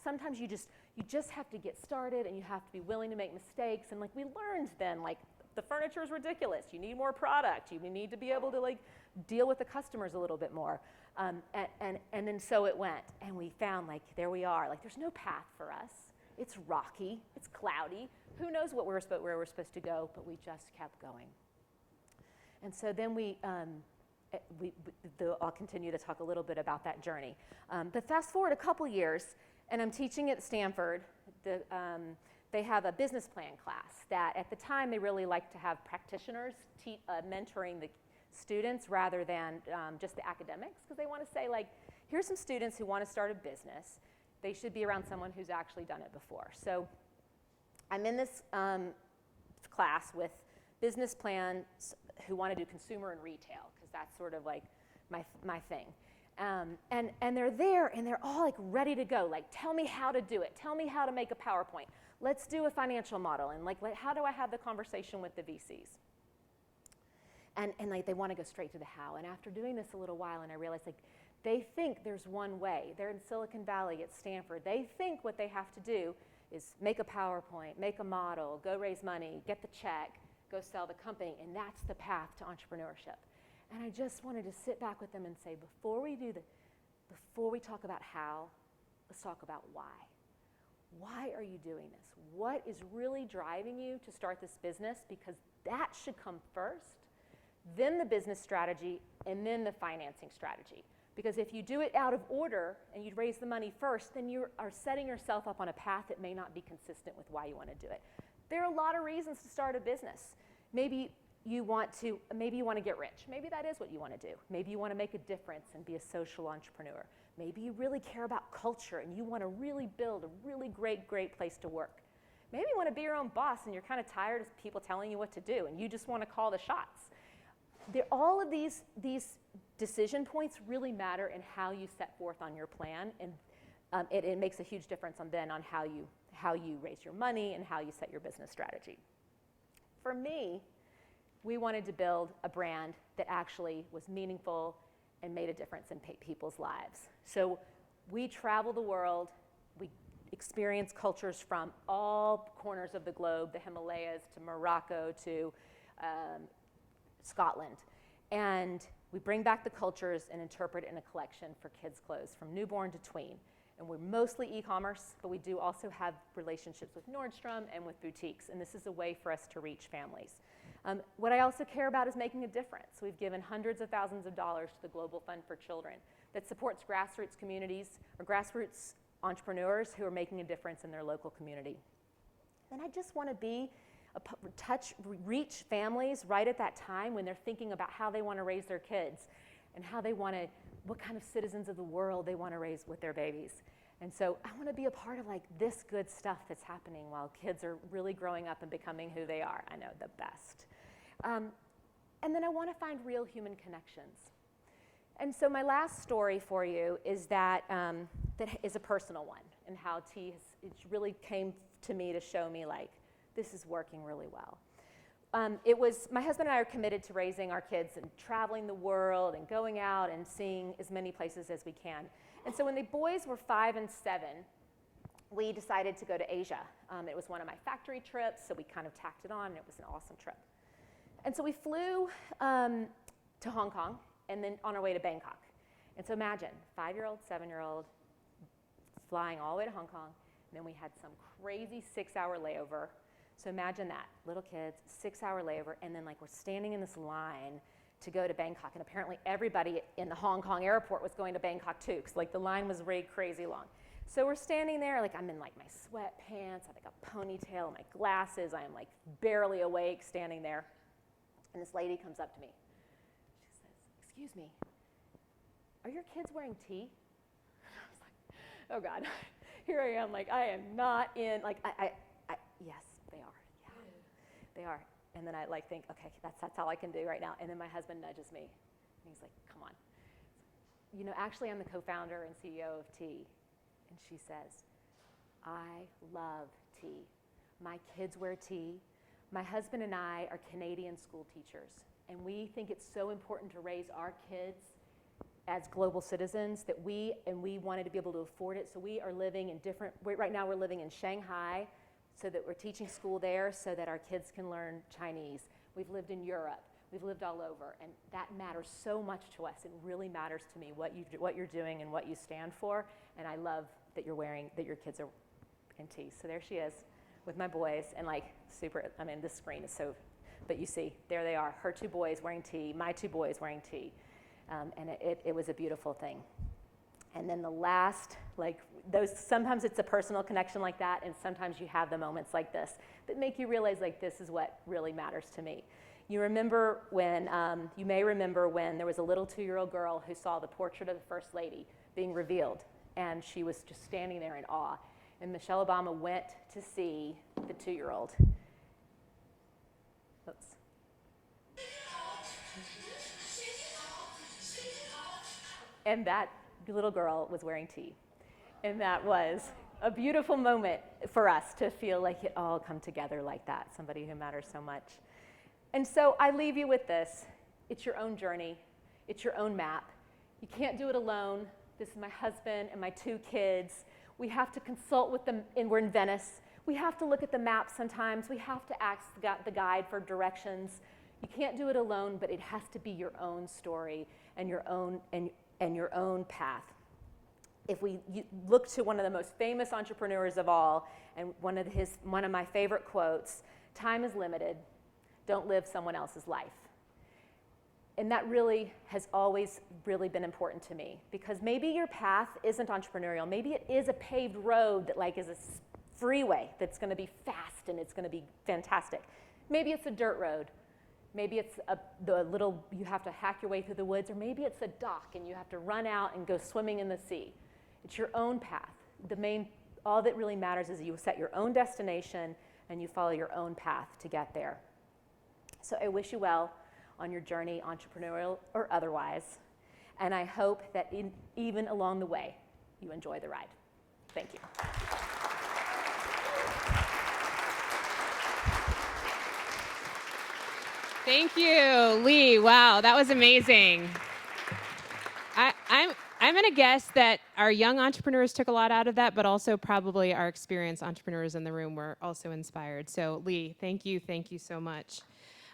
sometimes you just have to get started, and you have to be willing to make mistakes. And like we learned then, like the furniture is ridiculous. You need more product. You need to be able to like deal with the customers a little bit more. And then so it went, and we found like there we are. Like there's no path for us. It's rocky. It's cloudy. Who knows where we're supposed to go? But we just kept going. And so then I'll continue to talk a little bit about that journey. But fast forward a couple years, and I'm teaching at Stanford. They have a business plan class that at the time they really like to have practitioners mentoring the students rather than just the academics, because they want to say like, here's some students who want to start a business. They should be around someone who's actually done it before. So I'm in this class with business plans who want to do consumer and retail, because that's sort of like my thing. And they're there, and they're all like ready to go. Like, tell me how to do it. Tell me how to make a PowerPoint. Let's do a financial model. And like how do I have the conversation with the VCs? And like they want to go straight to the how. And after doing this a little while, and I realized like they think there's one way. They're in Silicon Valley at Stanford. They think what they have to do is make a PowerPoint, make a model, go raise money, get the check, go sell the company, and that's the path to entrepreneurship. And I just wanted to sit back with them and say, before we talk about how, let's talk about why. Why are you doing this? What is really driving you to start this business? Because that should come first, then the business strategy, and then the financing strategy. Because if you do it out of order and you raise the money first, then you are setting yourself up on a path that may not be consistent with why you want to do it. There are a lot of reasons to start a business. Maybe you want to get rich. Maybe that is what you want to do. Maybe you want to make a difference and be a social entrepreneur. Maybe you really care about culture and you want to really build a really great place to work. Maybe you want to be your own boss and you're kind of tired of people telling you what to do and you just want to call the shots. All of these decision points really matter in how you set forth on your plan, and it makes a huge difference on how you raise your money and how you set your business strategy. For me, we wanted to build a brand that actually was meaningful and made a difference in people's lives. So we travel the world, we experience cultures from all corners of the globe, the Himalayas to Morocco to Scotland. And we bring back the cultures and interpret it in a collection for kids' clothes from newborn to tween. And we're mostly e-commerce, but we do also have relationships with Nordstrom and with boutiques, and this is a way for us to reach families. What I also care about is making a difference. We've given hundreds of thousands of dollars to the Global Fund for Children that supports grassroots communities or grassroots entrepreneurs who are making a difference in their local community. And I just want to reach families right at that time when they're thinking about how they want to raise their kids and what kind of citizens of the world they want to raise with their babies. And so I want to be a part of like this good stuff that's happening while kids are really growing up and becoming who they are. I know, the best. And then I want to find real human connections. And so my last story for you is that is a personal one, and how it really came to me to show me like this is working really well. My husband and I are committed to raising our kids and traveling the world and going out and seeing as many places as we can. And so when the boys were 5 and 7, we decided to go to Asia. It was one of my factory trips, so we kind of tacked it on, and it was an awesome trip. And so we flew to Hong Kong, and then on our way to Bangkok. And so imagine, 5-year-old, 7-year-old, flying all the way to Hong Kong, and then we had some crazy 6-hour layover. So imagine that, little kids, 6-hour layover, and then like we're standing in this line to go to Bangkok, and apparently everybody in the Hong Kong airport was going to Bangkok too, because like the line was really crazy long. So we're standing there, like I'm in like my sweatpants, I have like a ponytail, my glasses, I am like barely awake standing there. And this lady comes up to me. She says, "Excuse me, are your kids wearing tea?" I was like, oh God, here I am, like I am not in, like yes, they are, yeah, they are. And then I like think, okay, that's all I can do right now. And then my husband nudges me, and he's like, come on. You know, actually I'm the co-founder and CEO of tea. And she says, I love tea. My kids wear tea. My husband and I are Canadian school teachers, and we think it's so important to raise our kids as global citizens that we wanted to be able to afford it. So we are living in right now we're living in Shanghai so that we're teaching school there so that our kids can learn Chinese. We've lived in Europe. We've lived all over, and that matters so much to us. It really matters to me what you're doing and what you stand for, and I love that your kids are in tea. So there she is with my boys, and like super, I mean, this screen is so, but you see, there they are, her 2 boys wearing tea, my 2 boys wearing tea, and it was a beautiful thing. And then the last, like sometimes it's a personal connection like that, and sometimes you have the moments like this that make you realize like this is what really matters to me. You may remember when there was a little 2-year-old girl who saw the portrait of the First Lady being revealed, and she was just standing there in awe. And Michelle Obama went to see the 2-year-old. Oops. And that little girl was wearing tea. And that was a beautiful moment for us to feel like it all come together like that, somebody who matters so much. And so I leave you with this. It's your own journey. It's your own map. You can't do it alone. This is my husband and my 2 kids. We have to consult with them, and we're in Venice. We have to look at the map sometimes. We have to ask the guide for directions. You can't do it alone, but it has to be your own story and your own path. If you look to one of the most famous entrepreneurs of all, and one of my favorite quotes, "Time is limited. Don't live someone else's life." And that really has always really been important to me, because maybe your path isn't entrepreneurial. Maybe it is a paved road that like is a freeway that's going to be fast and it's going to be fantastic. Maybe it's a dirt road. Maybe it's you have to hack your way through the woods, or maybe it's a dock and you have to run out and go swimming in the sea. It's your own path. All that really matters is you set your own destination and you follow your own path to get there. So I wish you well on your journey, entrepreneurial or otherwise. And I hope that even along the way, you enjoy the ride. Thank you. Thank you, Lee. Wow, that was amazing. I'm going to guess that our young entrepreneurs took a lot out of that, but also probably our experienced entrepreneurs in the room were also inspired. So Lee, thank you so much.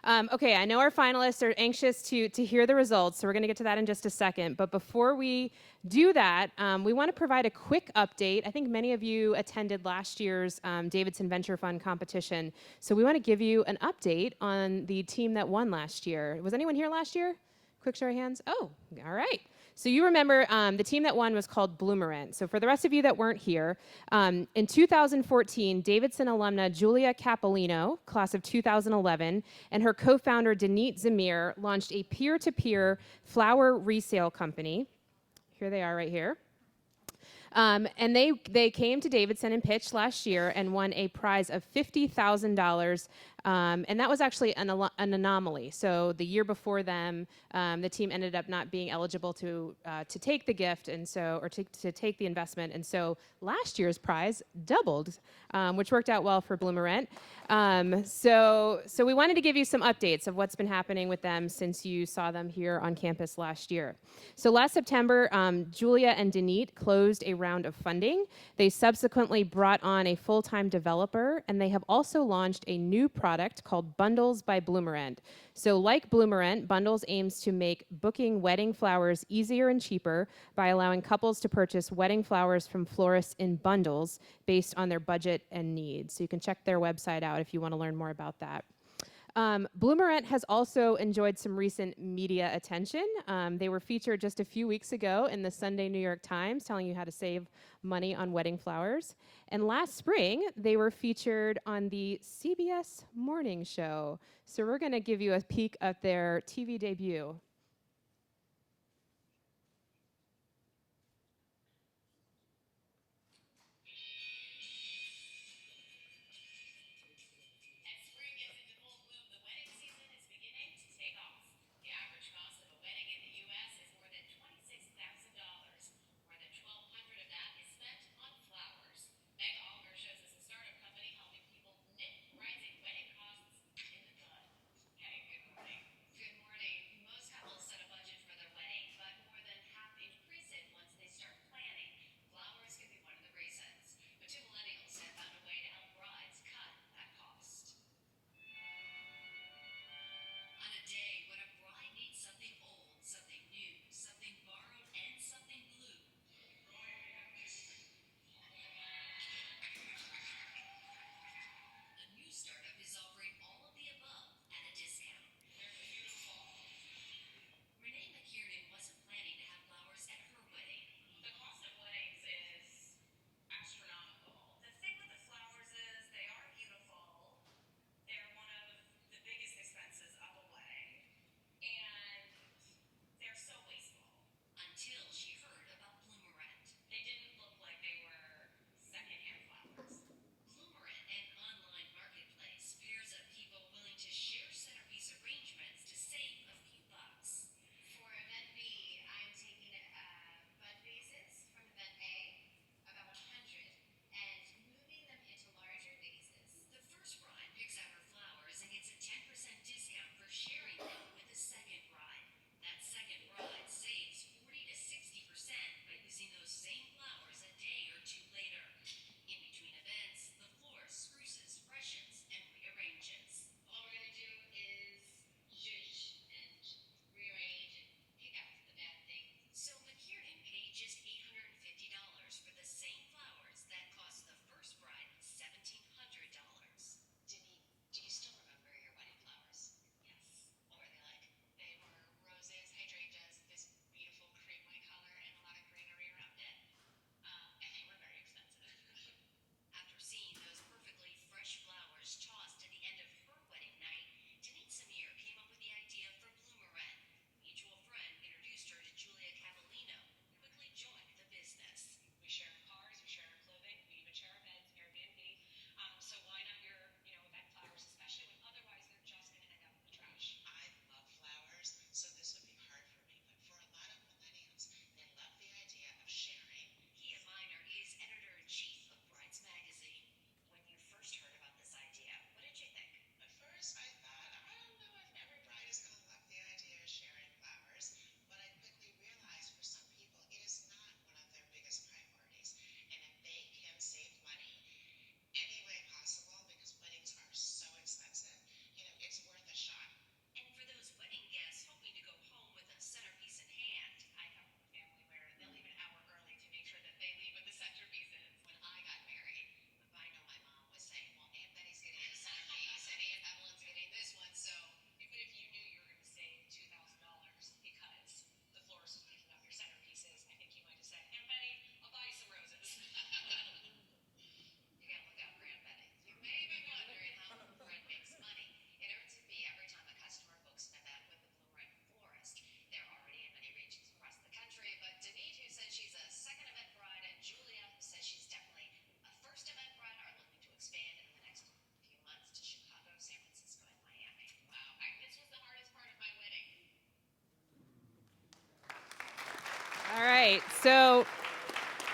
Okay, I know our finalists are anxious to hear the results, so we're going to get to that in just a second. But before we do that, we want to provide a quick update. I think many of you attended last year's Davidson Venture Fund competition, so we want to give you an update on the team that won last year. Was anyone here last year? Quick show of hands. Oh, all right. So you remember the team that won was called Bloomerant. So for the rest of you that weren't here, in 2014, Davidson alumna Julia Capolino, class of 2011, and her co-founder Danit Zamir launched a peer-to-peer flower resale company. Here they are right here. And they came to Davidson and pitched last year and won a prize of $50,000 And that was actually an anomaly. So the year before them, the team ended up not being eligible to take the gift, and so or to take the investment. And so last year's prize doubled, which worked out well for Bloomerant. So we wanted to give you some updates of what's been happening with them since you saw them here on campus last year. So last September, Julia and Denise closed a round of funding. They subsequently brought on a full-time developer, and they have also launched a new product called Bundles by Bloomerant. So like Bloomerant, Bundles aims to make booking wedding flowers easier and cheaper by allowing couples to purchase wedding flowers from florists in bundles based on their budget and needs. So you can check their website out if you want to learn more about that. Bloomerant has also enjoyed some recent media attention. They were featured just a few weeks ago in the Sunday New York Times, telling you how to save money on wedding flowers. And last spring, they were featured on the CBS Morning Show. So we're going to give you a peek at their TV debut.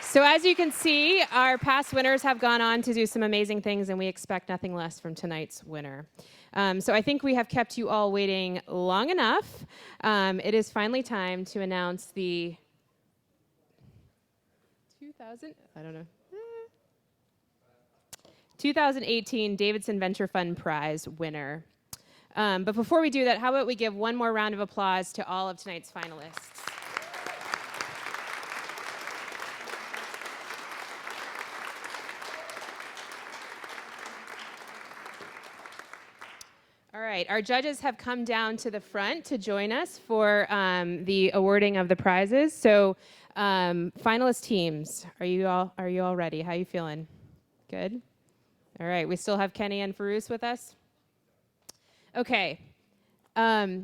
So as you can see, our past winners have gone on to do some amazing things, and we expect nothing less from tonight's winner. So I think we have kept you all waiting long enough. It is finally time to announce the 2018 Davidson Venture Fund Prize winner. But before we do that, how about we give one more round of applause to all of tonight's finalists. All right, our judges have come down to the front to join us for the awarding of the prizes. So, finalist teams, are you all ready? How are you feeling? Good. All right, we still have Kenny and Farouz with us. Okay. The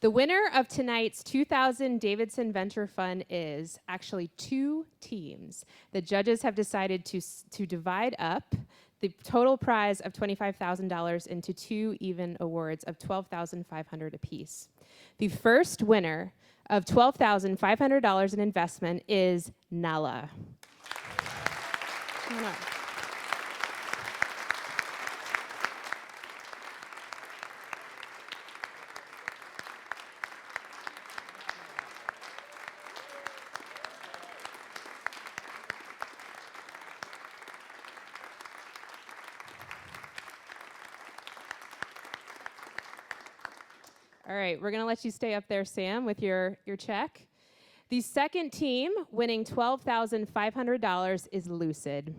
winner of tonight's 2000 Davidson Venture Fund is actually two teams. The judges have decided to divide up the total prize of $25,000 into two even awards of $12,500 apiece. The first winner of $12,500 in investment is Nala. Come on up. All right, we're going to let you stay up there, Sam, with your check. The second team winning $12,500 is Lucid.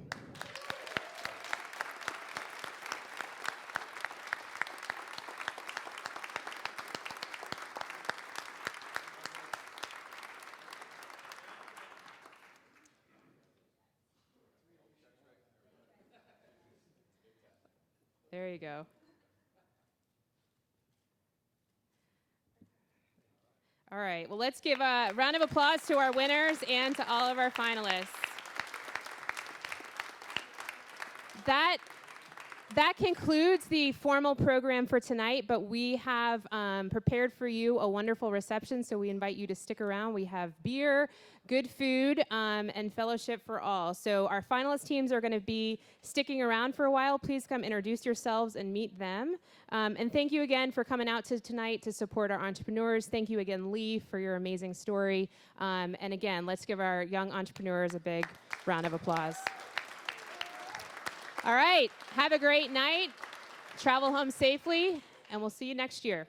There you go. All right, well, let's give a round of applause to our winners and to all of our finalists. That concludes the formal program for tonight, but we have prepared for you a wonderful reception, so we invite you to stick around. We have beer, good food, and fellowship for all. So our finalist teams are going to be sticking around for a while. Please come introduce yourselves and meet them. And thank you again for coming out tonight to support our entrepreneurs. Thank you again, Lee, for your amazing story. And again, let's give our young entrepreneurs a big round of applause. All right, have a great night. Travel home safely, and we'll see you next year.